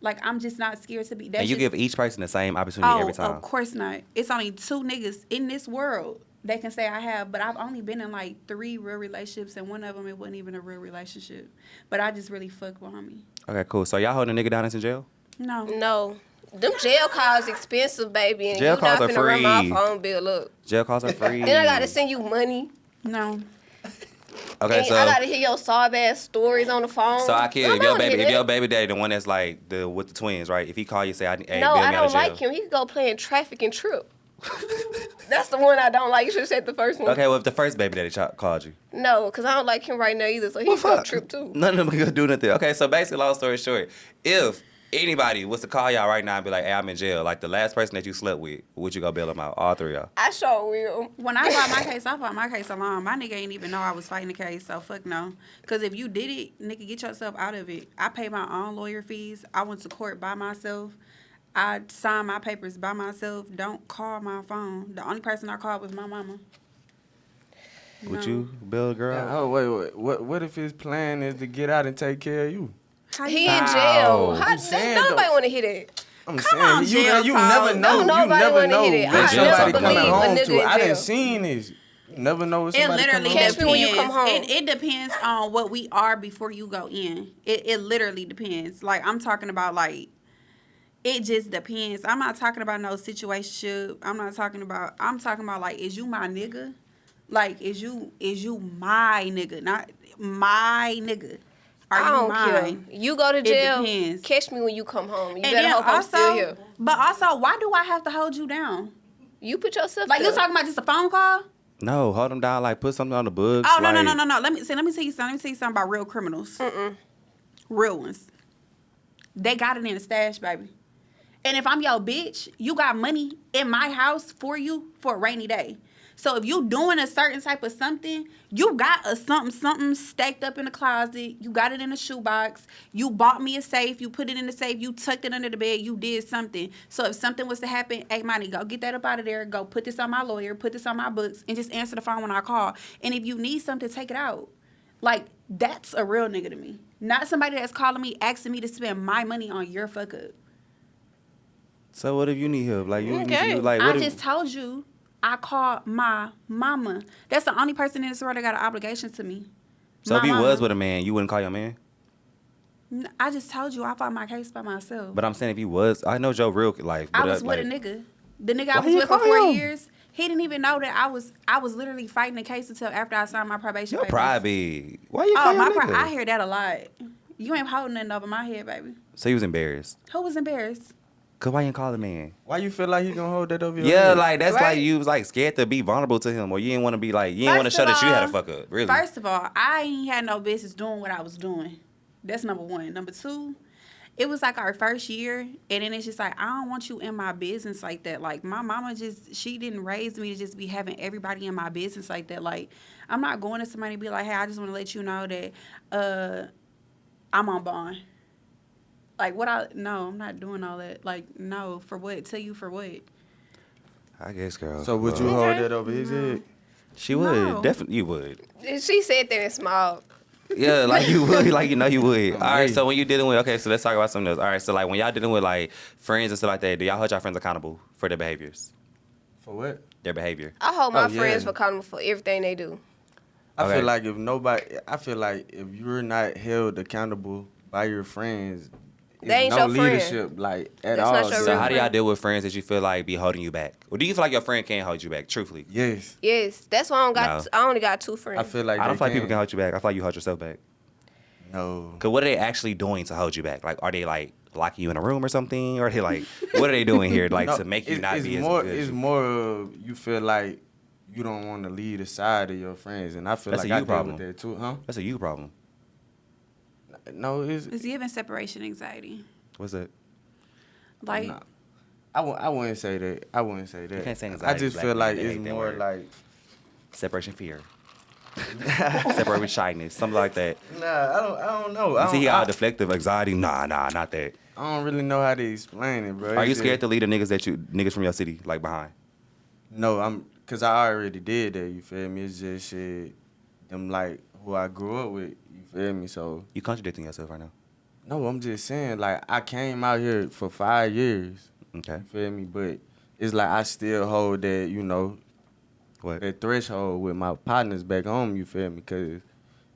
Like I'm just not scared to be. That's And you just, give each person the same opportunity every time. of course not. It's only 2 niggas in this world that can say I have, but I've only been in like 3 real relationships, and one of them it wasn't even a real relationship. But I just really fuck with homie. Okay, cool. So y'all holding a nigga down that's in jail? No, No. Them jail calls expensive, baby, and Jail you not calls are finna run my free. phone bill up. Jail calls are free. Then I gotta send you money. no. Okay, And so I gotta hear your sob ass stories on the phone. so I kid don't if your wanna baby hear if your that. baby daddy the one that's like with the twins, right? If he call you say hey, No, bail me I out of don't jail. like him. He could go playing traffic and trip. That's the one I don't like. You should have said the first one. Okay, well if the first baby daddy called you. No, because I don't like him right now either, so he can go trip too. None of them gonna do nothing. Okay, so basically, long story short, if anybody was to call y'all right now and be like, hey, I'm in jail, like the last person that you slept with, would you go bail them out? All 3 of y'all. I sure will. When I fought my case, I fought my case alone. My nigga ain't even know I was fighting the case, so fuck no. Because if you did it, nigga, get yourself out of it. I paid my own lawyer fees. I went to court by myself. I signed my papers by myself. Don't call my phone. The only person I called was my mama. Would No. you bail a girl? Oh wait. What if his plan is to get out and take care of you? How He you- in jail. How? How, I'm saying, nobody though. want to hear that. I'm on, saying jail you talk. never know. Don't nobody You never wanna know hear that. when I somebody never coming believe home a nigga to. in I jail. done seen this. You never know when It somebody literally coming Catch home. me when you come home. It depends on what we are before you go in. It literally depends. Like I'm talking about like it just depends. I'm not talking about no situationship. I'm talking about like is you my nigga? Like is you my nigga? Not my nigga. Are I you don't mine? care. You go to jail. depends. Catch me when you come home. You And better then hope I'm still here. but also, why do I have to hold you down? You put yourself Like there. you talking about just a phone call? No, hold them down. Like put something on the books. Oh no. like, Let me tell you something about real criminals. Real ones. They got it in the stash, baby. And if I'm your bitch, you got money in my house for you for a rainy day. So if you doing a certain type of something, you got a something staked up in the closet. You got it in a shoebox. You bought me a safe. You put it in the safe. You tucked it under the bed. You did something. So if something was to happen, hey, money, go get that up out of there. Go put this on my lawyer. Put this on my books. And just answer the phone when I call. And if you need something, take it out. Like, that's a real nigga to me. Not somebody that's calling me, asking me to spend my money on your fuck up. So what if you need help? Like you Okay. like I what if, just told you I called my mama. That's the only person in this world that got an obligation to me. So My if you mama. was with a man, you wouldn't call your man? I just told you I fought my case by myself. But I'm saying if you was, I know Joe real life. But I was with like, a nigga. The nigga I Why was you with for call 4 him? years, he didn't even know that I was literally fighting the case until after I signed my probation Your papers. pride big. Why you Oh, call your my nigga? pride. I hear that a lot. You ain't holding nothing over my head, baby. So he was embarrassed. Who was embarrassed? Cause why you didn't call the man? Why you feel like he gonna hold that over your Yeah, head? like that's Right. like you was like scared to be vulnerable to him, or you didn't want to be like you didn't want to First show of that you had a all- fuck up. Really? First of all, I ain't had no business doing what I was doing. That's number one. Number two, it was like our first year, and then it's just like, I don't want you in my business like that. Like, my mama she didn't raise me to just be having everybody in my business like that. Like, I'm not going to somebody and be like, hey, I just want to let you know that I'm on bond. Like, no, I'm not doing all that. Like, no, for what? Tell you for what? I guess, girl. So would you Well, hold that over his head? She would. No. Definitely, you would. She said that in small. Yeah, like you would. Like, you know you would. All right, Hey. so when you dealing with, okay, so let's talk about something else. All right, so, like, when y'all dealing with, like, friends and stuff like that, do y'all hold y'all friends accountable for their behaviors? For what? Their behavior. I hold my Oh, yeah. friends accountable for everything they do. I Okay. feel like if you're not held accountable by your friends, They ain't no your friend. leadership like at That's all. not your So real how do y'all friend. deal with friends that you feel like be holding you back? Or do you feel like your friend can't hold you back, truthfully? Yes, Yes, that's why I only got 2 friends. I feel like I don't they feel like people can hold you back. I feel like you hold yourself back. No, Because what are they actually doing to hold you back? Like, are they, like, locking you in a room or something? Or are they, like, what are they doing here, like, No, to make you it's- not it's be more, as good as It's you? more of you feel like you don't want to lead aside of your friends, and I feel That's like a I you deal problem. with that too, huh? That's a you problem. No, it's It's giving separation anxiety. What's that? Like, nah. I wouldn't say that. I wouldn't say that. can't say I anxiety, just black feel men, like they it's hate that more word. like Separation fear. Separate with shyness. Something like that. nah. I don't know. You see, he all I deflective, anxiety. Nah, not that. don't really know how to explain it, bro. Are you It's scared just- to lead the niggas from your city, like, behind? No, cause I already did that. You feel me? It's just shit. Them like who I grew up with. You feel me? So You contradicting yourself right now. no, I'm just saying like I came out here for 5 years. Okay. You feel me? But it's like I still hold that, What? that threshold with my partners back home. You feel me? Cause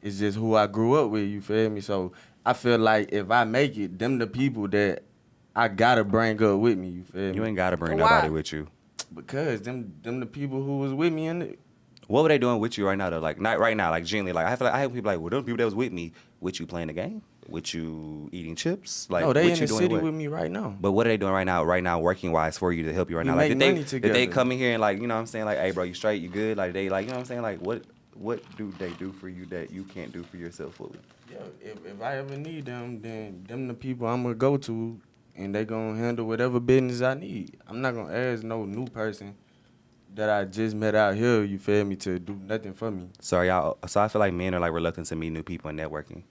it's just who I grew up with. You feel me? So I feel like if I make it, them the people that I gotta bring up with me. You feel me? You ain't got to bring Why? nobody with you. Because them the people who was with me in it. What were they doing with you right now, though? Like, not right now, like, genuinely. Like, I feel like I have people like, well, those people that was with me playing the game? With you eating chips? Like, No, they what in you the doing city what? with me right now. But what are they doing right now working-wise for you to help you right We now? Like, make did money they together. come in here and, like, you know what I'm saying? Like, hey, bro, you straight, you good? Like, they, like, you know what I'm saying? Like, what do they do for you that you can't do for yourself fully? Yeah, if I ever need them, then them the people I'm gonna go to, and they gonna handle whatever business I need. I'm not gonna ask no new person that I just met out here. You feel me? To do nothing for me. So I feel like men are, like, reluctant to meet new people and networking.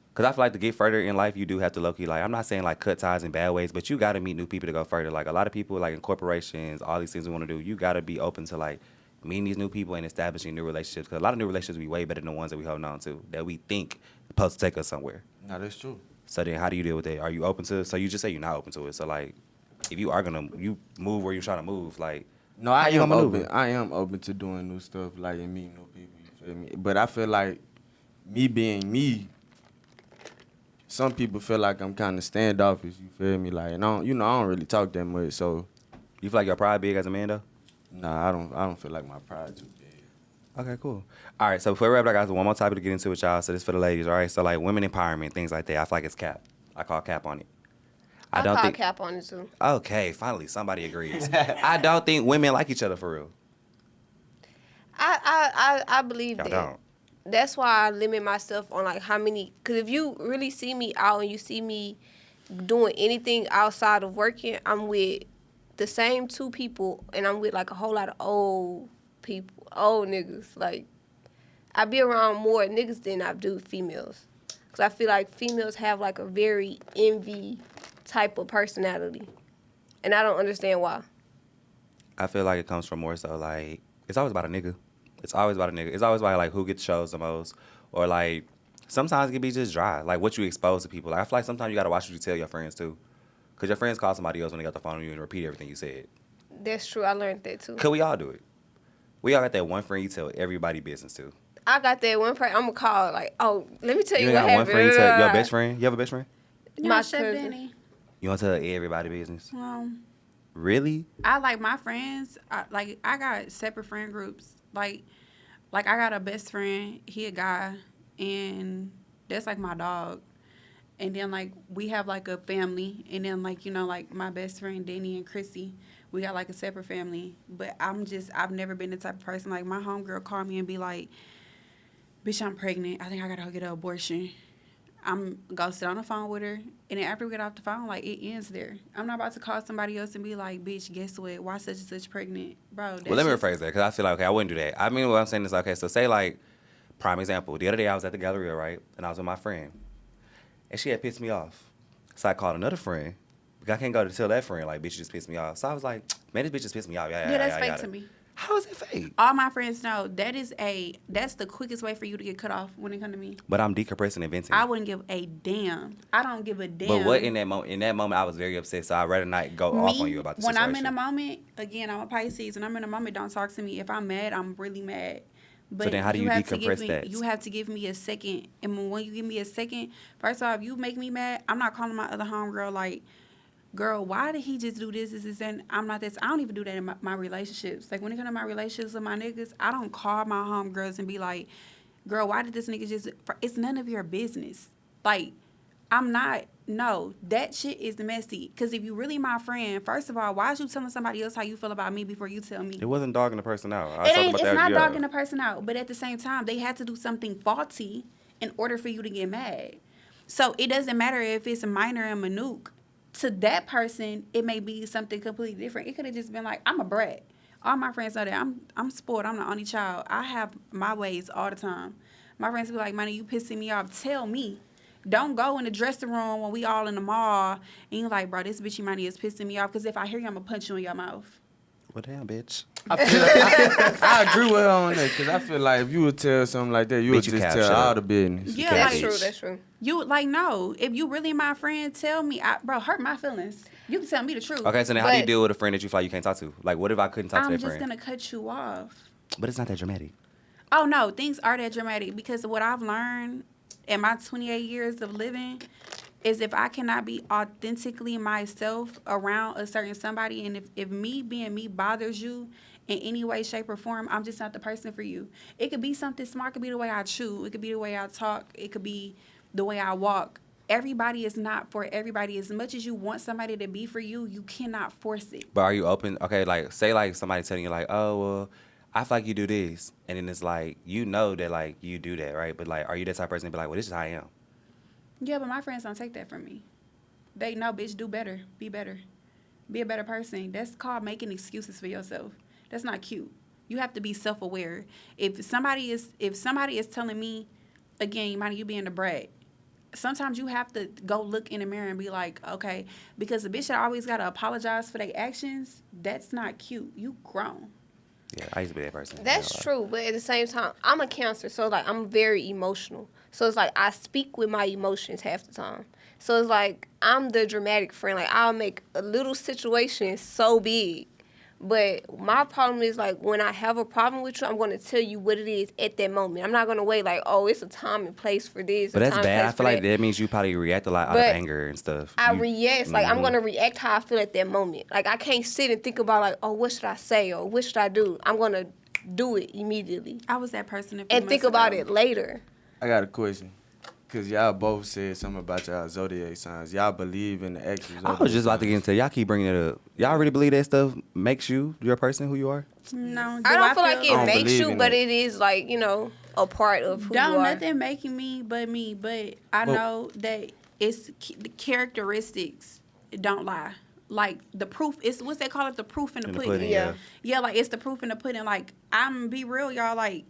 Because I feel like to get further in life, you do have to low-key, like, I'm not saying, like, cut ties in bad ways, but you got to meet new people to go further. Like, a lot of people, like, in corporations, all these things we want to do, you got to be open to, like, meeting these new people and establishing new relationships. Because a lot of new relationships be way better than the ones that we hold on to, that we think supposed to take us somewhere. No, that's true. So then how do you deal with that? Are you open to it? So you just say you're not open to it. So, like, if you are going to, you move where you're trying to move, like, No, How I you am gonna open. maneuver? I am open to doing new stuff, like and meeting new people. You feel me? But I feel like me being me, some people feel like I'm kind of standoffish. You feel me? Like, and I don't really talk that much. So, you feel like your pride big as a man, though? nah, I don't feel like my pride too big. Okay, cool. All right, so before we wrap, I got one more topic to get into with y'all. So this for the ladies, all right? So, like, women empowerment, things like that. I feel like it's cap. I call cap on it. I call cap on it too. Okay, finally, somebody agrees. I don't think women like each other for real. I believe Y'all that. don't. That's why I limit myself on like how many. Because if you really see me out and you see me doing anything outside of working, I'm with the same 2 people, and I'm with like a whole lot of old people, old niggas. Like I be around more niggas than I do females. Because I feel like females have like a very envy type of personality, and I don't understand why. I feel like it comes from more so, like, it's always about a nigga. It's always about a nigga. It's always about, like, who gets shows the most. Or, like, sometimes it can be just dry. Like, what you expose to people. Like, I feel like sometimes you got to watch what you tell your friends, too. Because your friends call somebody else when they got the phone on you and repeat everything you said. That's true. I learned that too. Could we all do it? We all got that one friend you tell everybody business to. I got that one person. I'm gonna call like, oh, let me tell you You what ain't got one happened. friend you tell your best friend? You have a best friend? My no, Chef cousin. Danny. You want to tell everybody business? Really? I like my friends. I got separate friend groups. Like I got a best friend. He a guy, and that's like my dog. And then like we have like a family, and then like like my best friend Danny and Chrissy, we got like a separate family. But I've never been the type of person like my homegirl call me and be like, "Bitch, I'm pregnant. I think I gotta go get an abortion." I'm go sit on the phone with her, and then after we get off the phone, like, it ends there. I'm not about to call somebody else and be like, bitch, guess what? Why such and such pregnant? Bro, that's Well, let me just- rephrase that because I feel like, okay, I wouldn't do that. I mean, what I'm saying is, okay, so say, like, prime example. The other day I was at the Galleria, right? And I was with my friend. And she had pissed me off. So I called another friend. Because I can't go to tell that friend, like, bitch, you just pissed me off. So I was like, man, this bitch just pissed me off. Yeah, that's fake to me. How is it fake? All my friends know that's the quickest way for you to get cut off when it comes to me. But I'm decompressing and venting. I wouldn't give a damn. I don't give a damn. But what in that moment? In that moment, I was very upset. So I'd rather not go off on you about the when situation. I'm in a moment, again, I'm a Pisces. When I'm in a moment, don't talk to me. If I'm mad, I'm really mad. But So then how do you have to decompress give me, that? You have to give me a second. And when you give me a second, first off, if you make me mad, I'm not calling my other homegirl like, girl, why did he just do this, and I'm not this. I don't even do that in my relationships. Like, when it comes to my relationships with my niggas, I don't call my homegirls and be like, girl, why did this nigga just... It's none of your business. Like, I'm not... No, that shit is messy. Because if you really my friend, first of all, why is you telling somebody else how you feel about me before you tell me? It wasn't dogging the person out. It's not dogging the person out. But at the same time, they had to do something faulty in order for you to get mad. So it doesn't matter if it's minor and minute. To that person, it may be something completely different. It could have just been like, I'm a brat. All my friends know that. I'm spoiled. I'm the only child. I have my ways all the time. My friends be like, Money, you pissing me off. Tell me. Don't go in the dressing room when we all in the mall and you're like, bro, this bitchy Money is pissing me off. Because if I hear you, I'm going to punch you in your mouth. Well, damn, bitch. I agree with her on that because I feel like if you would tell something like that, you would Bitch, you just cap, tell shut all up. the business. Yeah, That's like, true. That's true. You, like, no. If you really my friend, tell me. Bro, hurt my feelings. You can tell me the truth. Okay, so then how do you But- deal with a friend that you feel like you can't talk to? Like, what if I couldn't talk to I'm that just friend? going to cut you off. But it's not that dramatic. Oh, no. Things are that dramatic because what I've learned in my 28 years of living is if I cannot be authentically myself around a certain somebody, and if me being me bothers you in any way, shape, or form, I'm just not the person for you. It could be something smart. It could be the way I chew. It could be the way I talk. It could be the way I walk. Everybody is not for everybody. As much as you want somebody to be for you, you cannot force it. But are you open? Okay, like, say, like, somebody telling you, like, oh, well, I feel like you do this. And then it's like, you know that, like, you do that, right? But, like, are you that type of person to be like, well, this is how I am? Yeah, but my friends don't take that from me. They know, bitch, do better. Be better. Be a better person. That's called making excuses for yourself. That's not cute. You have to be self-aware. If somebody is telling me, again, you being a brat, sometimes you have to go look in the mirror and be like, okay, because the bitch that always got to apologize for their actions, that's not cute. You grown. Yeah, I used to be that person. That's true, but at the same time, I'm a Cancer, so like I'm very emotional. So it's like I speak with my emotions half the time. So it's like I'm the dramatic friend. Like I'll make a little situation so big. But my problem is like when I have a problem with you, I'm going to tell you what it is at that moment. I'm not going to wait like, oh, it's a time and place for this. But a that's time and bad. I place feel for like that means you probably react a lot out of But anger and stuff. I You- react. Like, I'm Mhm. going to react how I feel at that moment. Like, I can't sit and think about, like, oh, what should I say or what should I do? I'm going to do it immediately I was that person a few and think months about ago. it later. I got a question. Because y'all both said something about y'all zodiac signs. Y'all believe in the actual zodiac I was just about to get signs. into y'all keep bringing it up. Y'all really believe that stuff makes you your person who you are? No, I don't feel like I don't it makes believe you, in but it. it is, like, you know, a part of who you Don't are. nothing making me. But I Well- know that it's the characteristics don't lie. Like the proof is what's they call it, the proof in the pudding. Yeah. Yeah, like it's the proof in the pudding. Like I'm be real, y'all. Like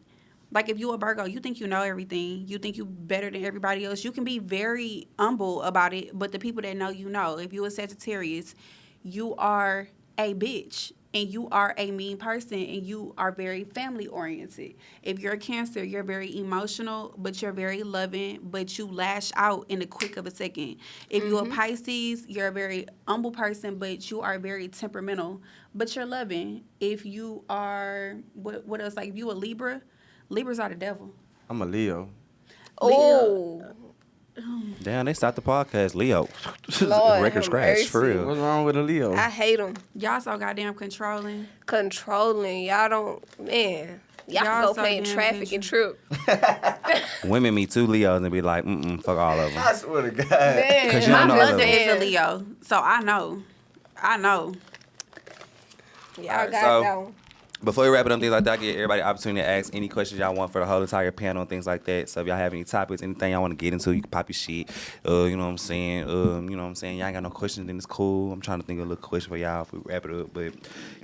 if you a Virgo, you think you know everything. You think you better than everybody else. You can be very humble about it, but the people that know you know. If you a Sagittarius, you are a bitch. And you are a mean person, and you are very family oriented. If you're a Cancer, you're very emotional, but you're very loving, but you lash out in the quick of a second. If you're a Pisces, you're a very humble person, but you are very temperamental, but you're loving. If you are what else? Like if you a Libra, Libras are the devil. I'm a Leo. Oh, Damn, they stopped the podcast. Leo. Lord Record have scratch, for mercy. real. What's wrong with a Leo? I hate them. Y'all so goddamn controlling. Controlling. Y'all don't, man. Y'all can Y'all go so play in damn traffic and trip. Women meet two Leos and be like, fuck all of them. I swear to God. Man, 'Cause you My don't know mother them. is a Leo, so I know. Yeah, I Alright, got so- that one. Before we wrap it up, things like that, I give everybody the opportunity to ask any questions y'all want for the whole entire panel and things like that. So if y'all have any topics, anything y'all want to get into, you can pop your shit. You know what I'm saying? You know what I'm saying? Y'all ain't got no questions, then it's cool. I'm trying to think of a little question for y'all if we wrap it up. But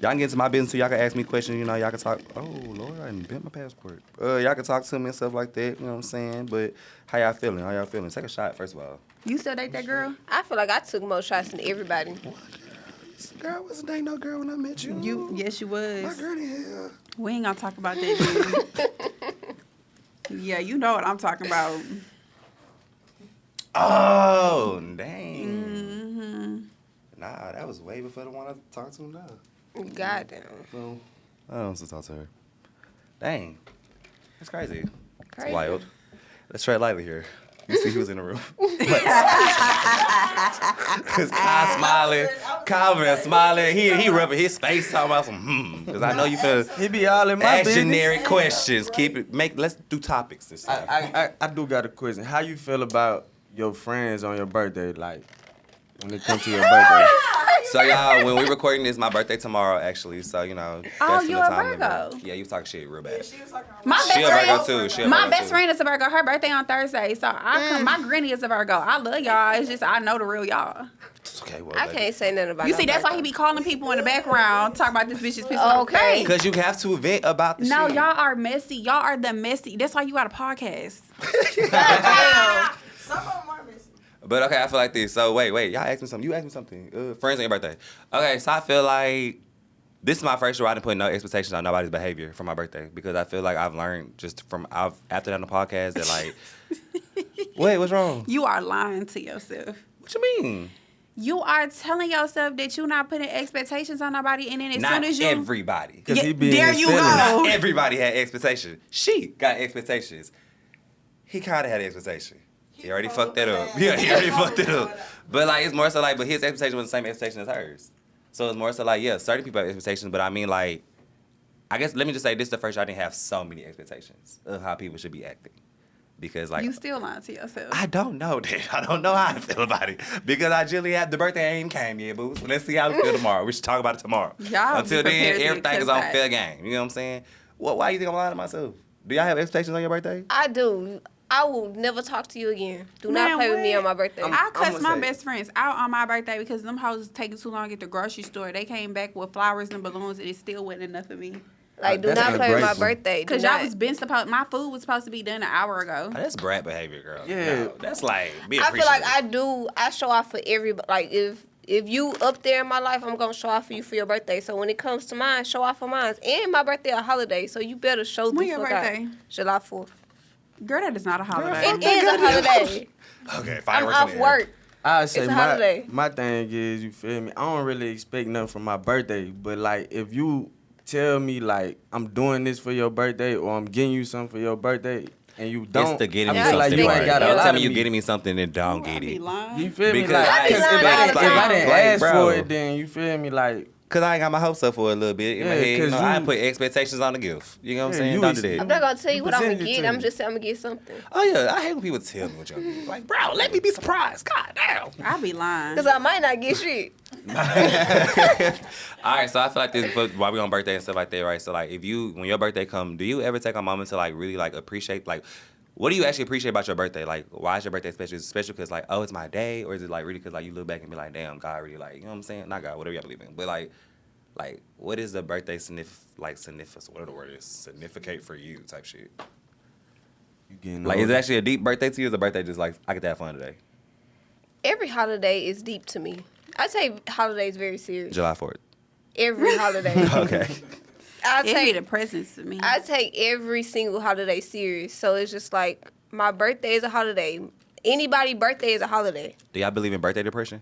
y'all can get into my business too. Y'all can ask me questions. You know, y'all can talk. Oh, Lord, I didn't bent my passport. Y'all can talk to me and stuff like that. You know what I'm saying? But how y'all feeling? How y'all feeling? Take a shot, first of all. You still date that girl? I feel like I took more shots than everybody. Girl, wasn't dating no girl when I met you. Yes, you was. My girl in here. We ain't gonna talk about that, dude. Yeah, you know what I'm talking about. Oh, dang. Mm-hmm. Nah, that was way before the one I talked to now. Goddamn. So, I don't supposed to talk to her. Dang. That's crazy. Crazy. It's wild. Let's tread lightly here. You see who's in the room. Because Kyle smiling. Kyle been smiling. He rubbing his face talking about some Because I know you feel He be all in my ask business. generic questions. Let's do topics this time. I do got a question. How you feel about your friends on your birthday? Like, when it comes to your birthday? So y'all, when we recording this, my birthday tomorrow actually. So you know. Oh, that's you the a time Virgo? limit. Yeah, you was talking shit real bad. She was talking about My She a best Virgo friend. too. She a My Virgo best too. friend is a Virgo. Her birthday on Thursday, so my granny is a Virgo. I love y'all. It's just I know the real y'all. Okay, well, I can't say nothing about You no see, that's why he Virgo. be calling people in the background, talking about this bitch is pissing off. Okay. Because you have to vent about the No, shit. y'all are messy. Y'all are the messy. That's why you got a podcast. some of them are missing. But okay, I feel like this. So wait, y'all asked me something. You asked me something. Friends on your birthday. Okay, so I feel like this is my first year I didn't put no expectations on nobody's behavior for my birthday because I feel like I've learned just from after that on the podcast that like, wait, what's wrong? You are lying to yourself. What you mean? You are telling yourself that you're not putting expectations on nobody, and then as Not soon as you everybody. Because Yeah, he be in there his you feelings. go. Not everybody had expectations. She got expectations. He kind of had expectations. He already fucked that up. Yeah, he already fucked it up. But like, it's more so like, but his expectation was the same expectation as hers. So it's more so like, yeah, certain people have expectations, but I mean like, I guess let me just say this is the first year I didn't have so many expectations of how people should be acting. Because like you still lying to yourself. I don't know that. I don't know how I feel about it. Because I generally have the birthday ain't even came yet, boo. So let's see how we feel tomorrow. We should talk about it tomorrow. Y'all Until be then, prepared to everything is accept on that. fair game. You know what I'm saying? Why you think I'm lying to myself? Do y'all have expectations on your birthday? I do. I will never talk to you again. Do not Man, play with me what? on my birthday. I cussed I'ma my say- best friends out on my birthday because them hoes taking too long at the grocery store. They came back with flowers and balloons and it still wasn't enough for me. Like, do That's not play with my ungrateful. birthday. Because y'all was been supposed, my food was supposed to be done an hour ago. Oh, that's brat behavior, girl. Yeah. No, that's like, be I feel like appreciative. I show off for everybody. Like, if you up there in my life, I'm going to show off for you for your birthday. So when it comes to mine, show off for mine. And my birthday a holiday, so you better show When the your fuck birthday? out. July 4th. Girl, that is not a holiday. It is a holiday. Okay, I'm fireworks in off the air. work. I say It's a holiday. my thing is, you feel me? I don't really expect nothing from my birthday, but like if you tell me like I'm doing this for your birthday or I'm getting you something for your birthday and you don't, It's the getting I me Yeah, feel something like you part. ain't got a Don't lot tell of me you me. getting me something and don't get be it. lying. You feel me? Because Like, I be lying all the if I time. didn't Like, ask bro. for it, then you feel me? Like, Cause I ain't got my hopes up for it a little bit in my Yeah, head. You 'cause know, I you- put expectations on the gift. You know what I'm Yeah, saying? you Don't do ex- that. I'm not going to tell you what I'm going presented to it get. to I'm me. just saying I'm going to get something. Oh yeah, I hate when people tell me what y'all get. Like, bro, let me be surprised. God damn. I be lying. Because I might not get shit. All right, so I feel like this while we on birthday and stuff like that, right? So like, if you when your birthday come, do you ever take a moment to like really like appreciate like, what do you actually appreciate about your birthday? Like, why is your birthday special? Is it special because like, oh, it's my day, or is it like really because like you look back and be like, damn, God really like, you know what I'm saying? Not God, whatever y'all believe in, but like, what is the birthday what are the word is significate for you type shit? you getting Like, is older. it actually a deep birthday to you? Or is the birthday just like I get to have fun today? Every holiday is deep to me. I take holidays very serious. July 4th. Every holiday. Okay. I It be take the presents to me. I take every single holiday serious. So it's just like my birthday is a holiday. Anybody's birthday is a holiday. Do y'all believe in birthday depression?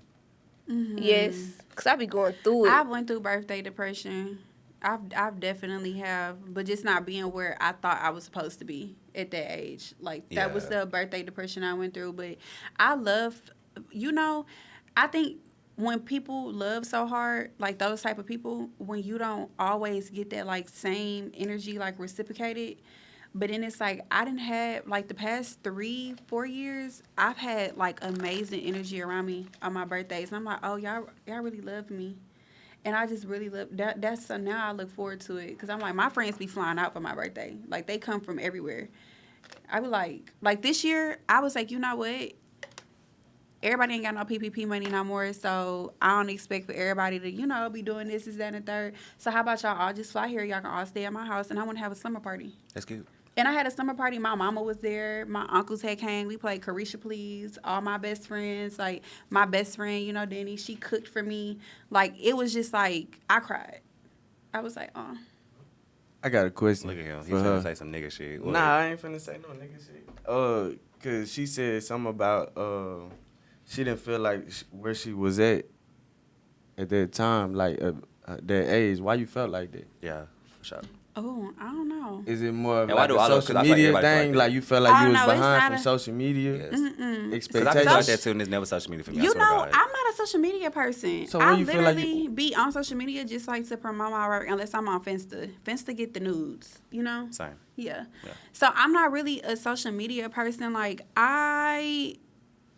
Yes. Because I be going through it. I went through birthday depression. I've definitely have, but just not being where I thought I was supposed to be at that age. Like that was Yeah. the birthday depression I went through. But I love, I think when people love so hard, like those type of people, when you don't always get that like same energy like reciprocated. But then it's like I didn't have like the past 3-4 years, I've had like amazing energy around me on my birthdays. And I'm like, oh y'all really love me. And I just really love that. That's so now I look forward to it because I'm like, my friends be flying out for my birthday. Like, they come from everywhere. I be like this year, I was like, you know what? Everybody ain't got no PPP money no more, so I don't expect for everybody to, be doing this, that, and the third. So how about y'all all just fly here? Y'all can all stay at my house, and I want to have a summer party. That's cute. And I had a summer party. My mama was there. My uncles had came. We played Carisha Please. All my best friends. Like, my best friend, Denny, she cooked for me. Like, it was just like, I cried. I was like, oh. I got a question. Look at him. He's for her. finna say some nigga shit. Nah, I ain't finna say no nigga shit. Cause she said something about she didn't feel like where she was at that time, like that age. Why you felt like that? Yeah, for sure. Oh, I don't know. Is it more of And why like do a I look- 'cause social I feel like media everybody feel thing? like Like that. you felt like Oh, you was no, it's behind not from a- social media Yes. Because I feel expectations? like that too, and it's never social media for me. I You swear to know, God. I'm not a social media person. So I when you feel like literally be on social media just like to promote my work unless I'm on Finsta. Finsta get the nudes, Same. Yeah. Yeah. So I'm not really a social media person. Like,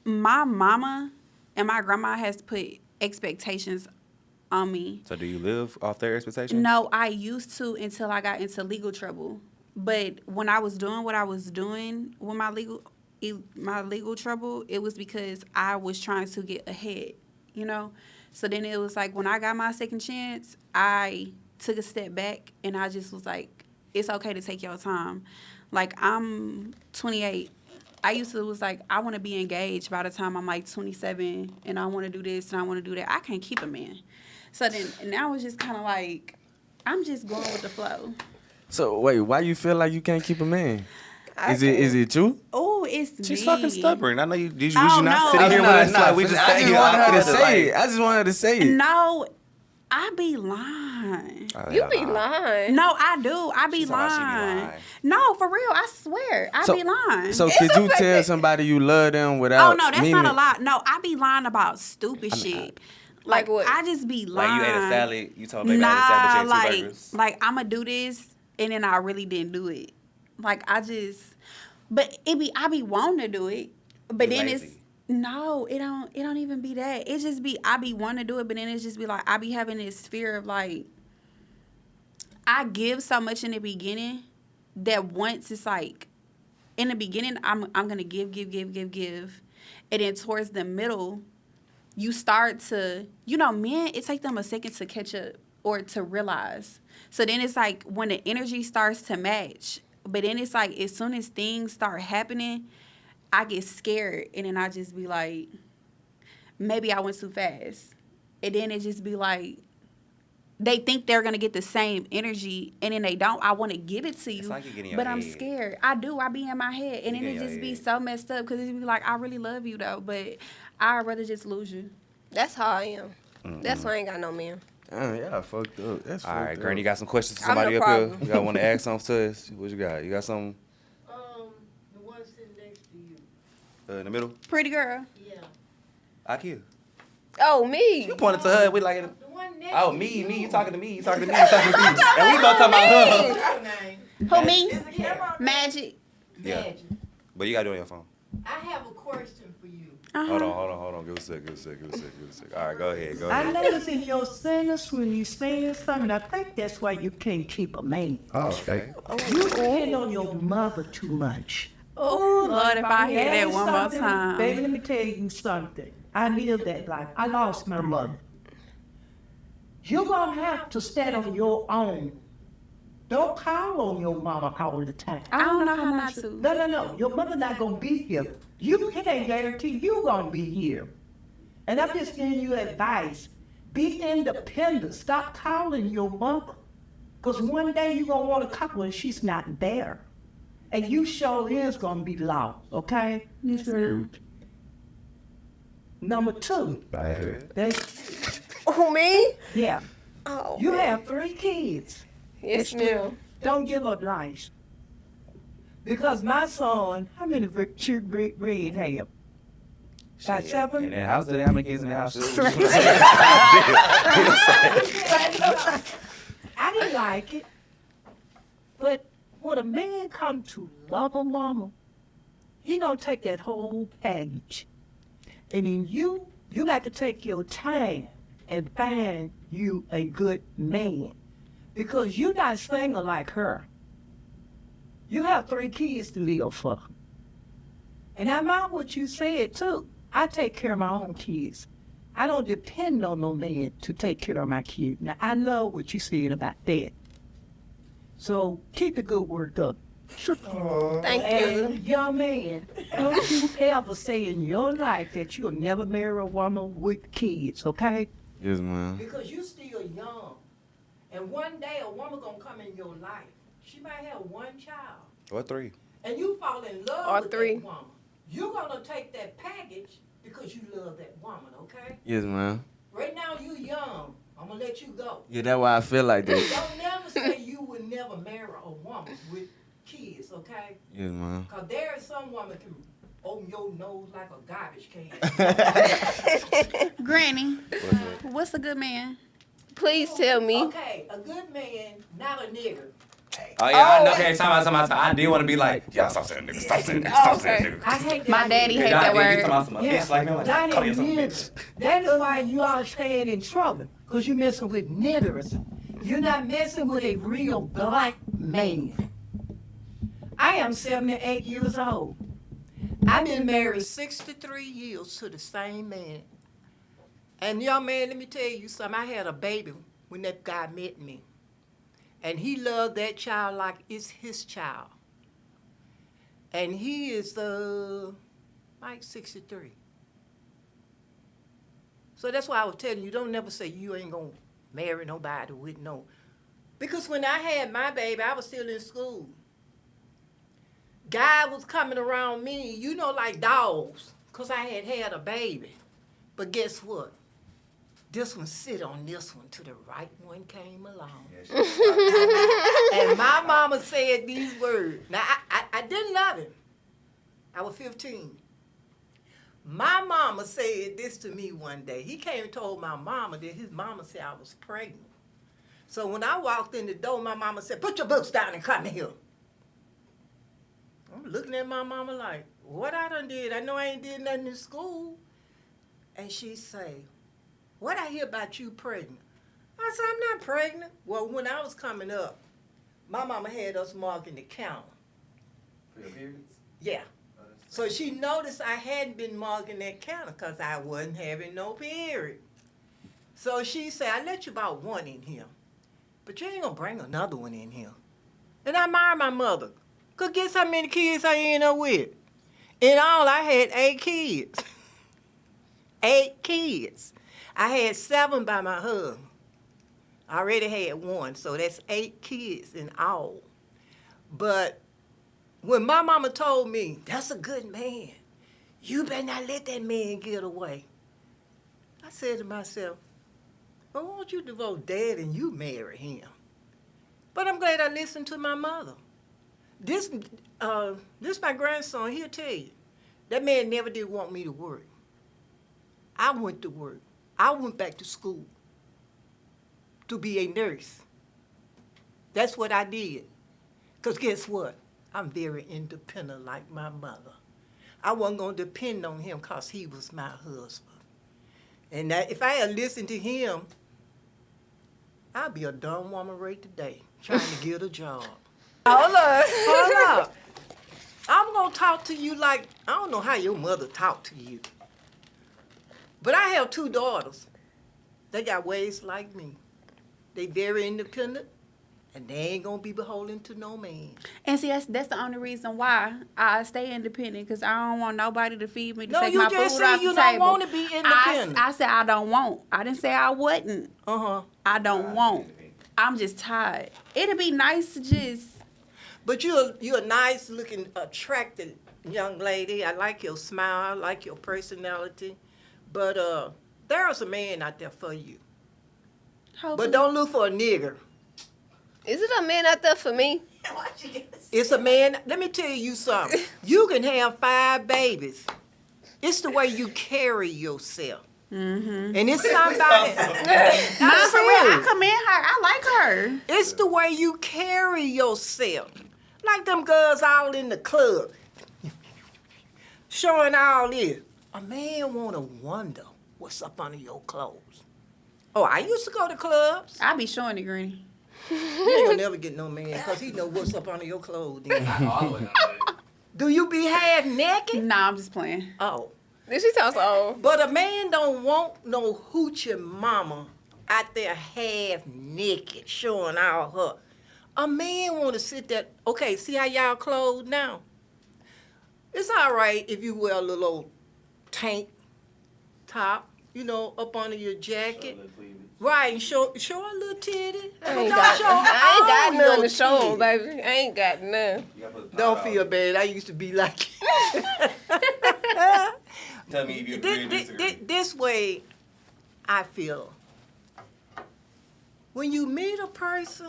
my mama and my grandma has put expectations on me. So do you live off their expectations? No, I used to until I got into legal trouble. But when I was doing what I was doing with my legal trouble, it was because I was trying to get ahead, So then it was like when I got my second chance, I took a step back and I just was like, it's okay to take your time. Like, I'm 28. I used to was like, I want to be engaged by the time I'm like 27 and I want to do this and I want to do that. I can't keep a man. So then now it's just kind of like, I'm just going with the flow. So wait, why you feel like you can't keep a man? Is it true? Oh, it's She's me. fucking stubborn. I know you. Did you Oh, not no. sit here with us? Like, we just I sat just here. wanted her to all say day, it. I just wanted her to say it. No, I be lying. like, You be lying. No, I do. I be She talking about she be lying. lying. No, for real. I swear. I be lying. So could you tell somebody you love them without? Oh, no, that's meaning not a lie. No, I be lying about stupid shit. Like what? I just be lying. Like, you ate a salad. You told baby I ate a salad, but you ate two burgers. like I'm going to do this, and then I really didn't do it. Like, but I be wanting to do it, but You then lazy. it's, no, it don't even be that. It just be, I be wanting to do it, but then it's just be like, I be having this fear of like, I give so much in the beginning that once it's like, in the beginning, I'm going to give. And then towards the middle, you start to, men, it takes them a second to catch up or to realize. So then it's like when the energy starts to match, but then it's like as soon as things start happening, I get scared. And then I just be like, maybe I went too fast. And then it just be like, they think they're going to get the same energy, and then they don't. I want to give it to you, It's like you get in your but I'm head. scared. I do. I be in my head, and You then get it in your just be head. so messed up because it be like, I really love you, though, but I'd rather just lose you. That's how I am. That's why I ain't got no man. Damn, yeah, fucked up. That's All fucked right, up. Granny, you got some questions for I'm no somebody up here? problem. You got want to ask something to us? What you got? You got something The one sitting next to you. in the middle? Pretty girl. Yeah. IQ. Oh, me. You pointed to her. We like it. The one next Oh, to me. you. You talking to me. You talking to me. You talking to me. And we both talking about her. What's your name? Who, me? Is the camera on? Magic. Yeah. Magic. But you got to do it on your phone. I have a question for you. Hold on. Give us a sec. All right, go ahead. I notice in your sentence when you saying something, I think that's why you can't keep a man. Oh, okay. You depend on your mother too much. Oh, Lord, if I hear that one more Something- time. Baby, let me tell you something. I lived that life. I lost my mother. You're going to have to stand on your own. Don't call on your mama all the time. I don't know how not to. No. Your mother not going to be here. You can't guarantee you going to be here. And I'm just giving you advice. Be independent. Stop calling your mother. Because one day you're going to want to call and she's not there. And you sure is going to be lost, okay? Yes, ma'am. Number 2. I heard. That's, Oh, me? yeah. Oh. You have 3 kids. Yes, ma'am. Don't give up life. Because my son, how many grades have? Got 7? In the house, do they have any kids in the house? I didn't like it. But when a man come to love a mama, he gonna take that whole package. And then you got to take your time and find you a good man. Because you're not single like her. You have 3 kids to live for. And I mind what you said too. I take care of my own kids. I don't depend on no man to take care of my kids. Now, I love what you said about that. So keep the good work up. Thank you. And young man, don't you ever say in your life that you'll never marry a woman with kids, okay? Yes, ma'am. Because you still young. And one day a woman gonna come in your life. She might have 1 child. Or 3. And you fall in love Or with 3. that woman. You're gonna take that package because you love that woman, okay? Yes, ma'am. Right now you young. I'm gonna let you go. Yeah, that's why I feel like that. Don't never say you would never marry a woman with kids, okay? Yes, ma'am. Cause there is some woman can open your nose like a garbage can. Granny, what's a good man? Please tell me. Okay, a good man, not a nigger. Oh yeah, I know. Okay, time out. I did want to be like, yeah, stop saying nigga, stop saying nigga, stop saying nigga. I hate that. My daddy Yeah, hate that you word. talking about some bitch like me? I'm like, That call you is some nigger. bitch. That is why you are staying in trouble. Cause you messing with niggers. You're not messing with a real black man. I am 78 years old. I've been married 63 years to the same man. And young man, let me tell you something. I had a baby when that guy met me. And he loved that child like it's his child. And he is like 63. So that's why I was telling you, don't never say you ain't gonna marry nobody with no. Because when I had my baby, I was still in school. Guy was coming around me, you know, like dogs, because I had a baby. But guess what? This one sit on this one till the right one came along. And my mama said these words. Now, I didn't love him. I was 15. My mama said this to me one day. He came and told my mama that his mama said I was pregnant. So when I walked in the door, my mama said, put your books down and come here. I'm looking at my mama like, what I done did? I know I ain't did nothing in school. And she say, what I hear about you pregnant? I said, I'm not pregnant. Well, when I was coming up, my mama had us marking the counter. For your periods? Yeah. So she noticed I hadn't been marking that counter because I wasn't having no period. So she said, I let you about 1 in here, but you ain't gonna bring another one in here. And I admire my mother. Cause guess how many kids I ended up with? In all, I had 8 kids. 8 kids. I had 7 by my husband. I already had 1, so that's 8 kids in all. But when my mama told me, that's a good man, you better not let that man get away, I said to myself, well, why don't you divorce Dad and you marry him? But I'm glad I listened to my mother. This my grandson, he'll tell you, that man never did want me to work. I went to work. I went back to school to be a nurse. That's what I did. Because guess what? I'm very independent like my mother. I wasn't going to depend on him because he was my husband. And that, if I had listened to him, I'd be a dumb woman right today trying to get a job. Hold up. I'm going to talk to you like, I don't know how your mother talked to you. But I have 2 daughters. They got ways like me. They very independent, and they ain't gonna be beholden to no man. And see, that's the only reason why I stay independent, because I don't want nobody to feed me to No, take you my just food said off you the don't table. wanna be independent. I said I don't want. I didn't say I wouldn't. Uh-huh. I don't want. I'm just tired. It'd be nice to just... But you're a nice looking, attractive young lady. I like your smile, I like your personality. But there's a man out there for you. But don't look for a nigger. Is it a man out there for me? It's a man. Let me tell you something. You can have 5 babies. It's the way you carry yourself. Mm-hmm. And it's somebody. Not for real. I commend her. I like her. It's the way you carry yourself. Like them girls all in the club. Showing all this. A man wanna wonder what's up under your clothes. Oh, I used to go to clubs. I be showing it, Granny. You ain't gonna never get no man because he know what's up under your clothes. Then. Do you be half naked? Nah, I'm just playing. Oh. This she sounds old. But a man don't want no hoochie mama out there half naked, showing all her. A man want to sit there. Okay, see how y'all clothes now? It's all right if you wear a little old tank top, you know, up under your jacket. Right, and show a little titty. I ain't got none to show 'em, baby. I ain't got none. Don't feel bad. I used to be like Tell me if you agree or disagree. this way, I feel. When you meet a person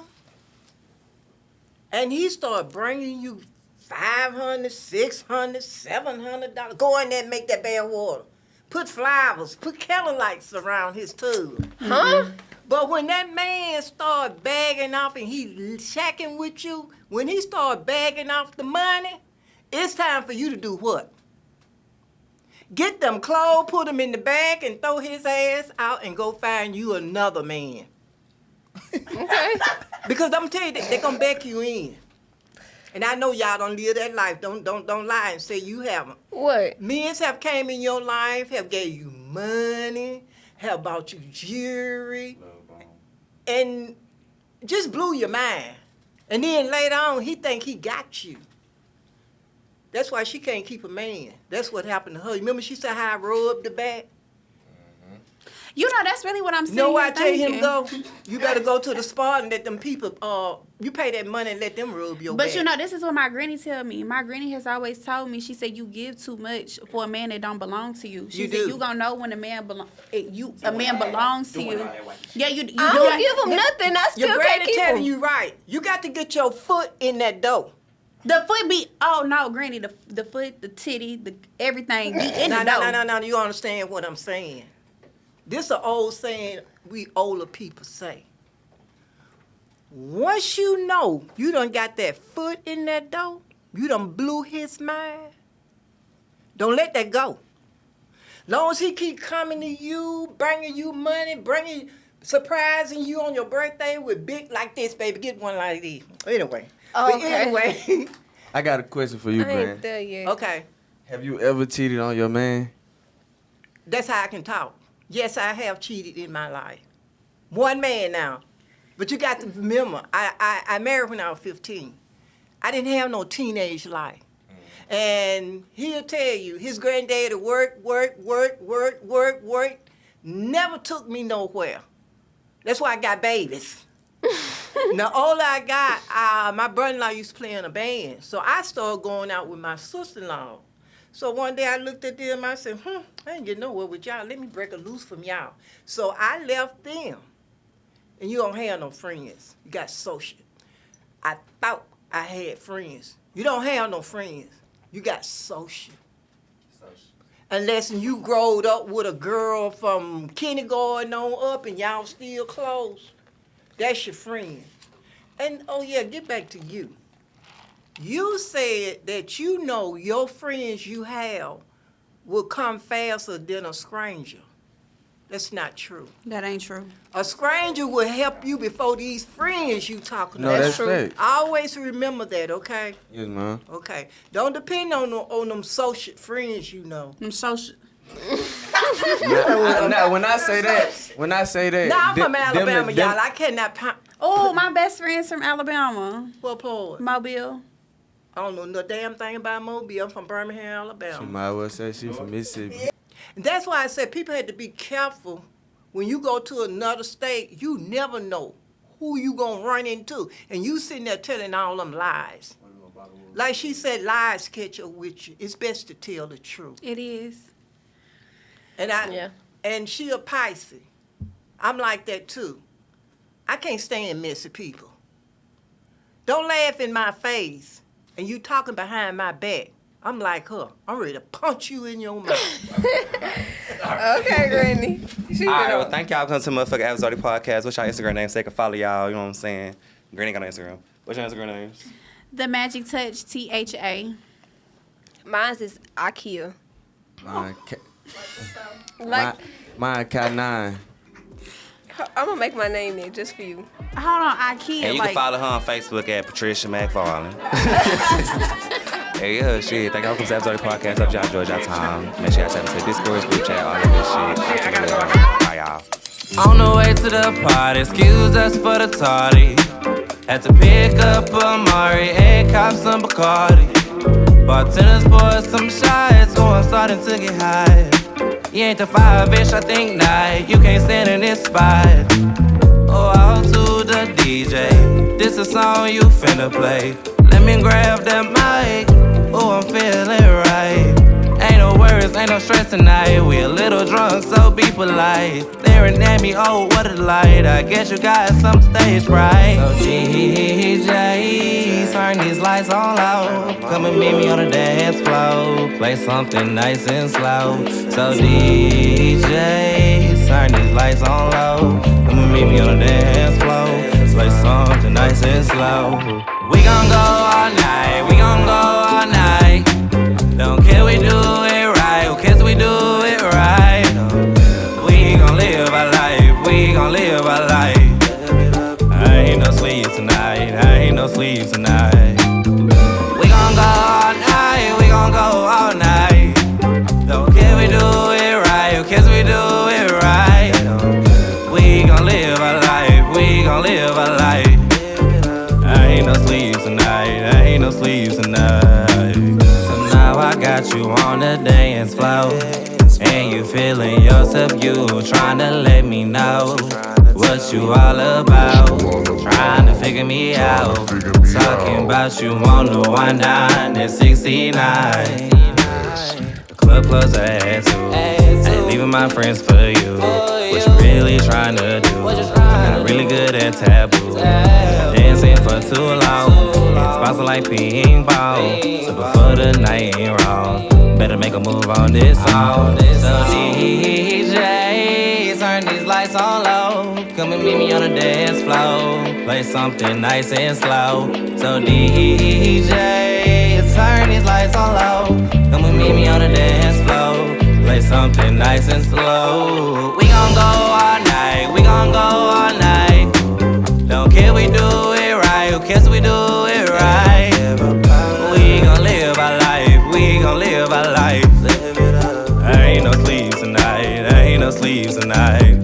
and he start bringing you $500, $600, $700, go in there and make that bad water. Put flowers, put candle lights around his tub. Huh? But when that man start bagging off and he shacking with you, when he start bagging off the money, it's time for you to do what? Get them clothes, put them in the bag, and throw his ass out and go find you another man. Okay. Because I'm telling you, they're gonna back you in. And I know y'all don't live that life. Don't lie and say you haven't. What? Men have came in your life, have gave you money, have bought you jewelry, and just blew your mind. And then later on, he think he got you. That's why she can't keep a man. That's what happened to her. Remember she said how I rubbed the back? You know, that's really what I'm saying. You know why I tell him go? You better go to the spa and let them people, you pay that money and let them rub your back. But you know, this is what my granny tell me. My granny has always told me, she said, you give too much for a man that don't belong to you. She You said, do. you gonna know when a man belongs to you. Yeah, you I don't give him nothing. I Your still can't granny keep telling him. you right. You got to get your foot in that door. The foot be, oh no, granny, the foot, the titty, the everything be in the door. No, you understand what I'm saying. This is an old saying we older people say. Once you know you done got that foot in that door, you done blew his mind, don't let that go. Long as he keep coming to you, bringing you money, surprising you on your birthday with big like this, baby, get one like this. Anyway. Oh, But okay. anyway. I got a question for you, I ain't Grant. there yet. Okay. Have you ever cheated on your man? That's how I can talk. Yes, I have cheated in my life. One man now. But you got to remember, I married when I was 15. I didn't have no teenage life. And he'll tell you, his granddaddy worked, never took me nowhere. That's why I got babies. Now, all I got, my brother-in-law used to play in a band. So I started going out with my sister-in-law. So one day I looked at them, I said, I ain't getting nowhere with y'all. Let me break a loose from y'all. So I left them. And you don't have no friends. You got social. I thought I had friends. You don't have no friends. You got social. Unless you growed up with a girl from kindergarten on up and y'all still close. That's your friend. And, oh yeah, get back to you. You said that you know your friends you have will come faster than a stranger. That's not true. That ain't true. A stranger will help you before these friends you talking No, about. that's fact. Always remember that, okay? Yes, ma'am. Okay. Don't depend on them social friends you know. I'm social. Now, when I say that, Now, I'm from them- Alabama, them- y'all. I cannot... Oh, my best friend's from Alabama. What part? Mobile. I don't know no damn thing about Mobile. I'm from Birmingham, She Alabama. might well say she from Mississippi. And that's why I said people had to be careful. When you go to another state, you never know who you gonna run into. And you sitting there telling all them lies. Like she said, lies catch up with you. It's best to tell the truth. It is. And she a Pisces. I'm like that too. I can't stand messy people. Don't laugh in my face and you talking behind my back. I'm like her. I'm ready to punch you in your mouth. Okay, Granny. All right, well, thank y'all for coming to motherfucking After Zarty podcast. What's your Instagram name so they can follow y'all? You know what I'm saying? Granny got an Instagram. What's your Instagram name? The Magic Touch, THA. Mine is Ikea. Mine, Like, mine Cat 9. I'm gonna make my name there just for you. Hold on, Ikea. And you like, can follow her on Facebook at Patricia McFarlane. Hey, yeah, shit. Thank y'all for After Zarty Podcast. Hope y'all enjoyed y'all time. Make sure y'all tap into Discord, group chat, all that good shit. Bye, y'all. On the way to the party, excuse us for the tardy. Had to pick up a Mari and cop some Bacardi. Bartenders pour some shots, oh, I'm starting to get high. You ain't the 5-ish, I think not. You can't stand in this spot. Oh, out to the DJ. This a song you finna play. Let me grab that mic. Oh, I'm feeling right. Ain't no worries, ain't no stress tonight. We a little drunk, so be polite. Staring at me, oh, what a light. I guess you got some stage fright. So DJ, turn these lights on low. Come and meet me on the dance floor. Play something nice and slow. So DJ, turn these lights on low. Come and meet me on the dance floor. Play something nice and slow. We gon' go all night, we gon' go all night. Don't care, we do it right. Who cares, we do it right. We gon' live our life, we gon' live our life. I ain't no sleep tonight, I ain't no sleep tonight. We gon' go all night, we gon' go all night. Don't care, we do it right. Who cares, we do it right. We gon' live our life, we gon' live our life. I ain't no sleep tonight, I ain't no sleep tonight. So now I got you on the dance floor, and you feeling yourself, you tryna let me know what you all about. Trying to figure me out, talking about you on the 19 and 69. The club closed at 2, ain't leaving my friends for you. What you really trying to do? I'm not really good at taboo. Dancing for too long, it's bouncing like ping pong. So before the night ain't wrong, better make a move on this song. So DJ, turn these lights on low. Come and meet me on the dance floor. Play something nice and slow. So DJ, turn these lights on low. Come and meet me on the dance floor. Play something nice and slow. We gon' go all night, we gon' go all night. Don't care, we do it right. Who cares, we do it right. We gon' live our life, we gon' live our life. I ain't no sleep tonight, I ain't no sleep tonight.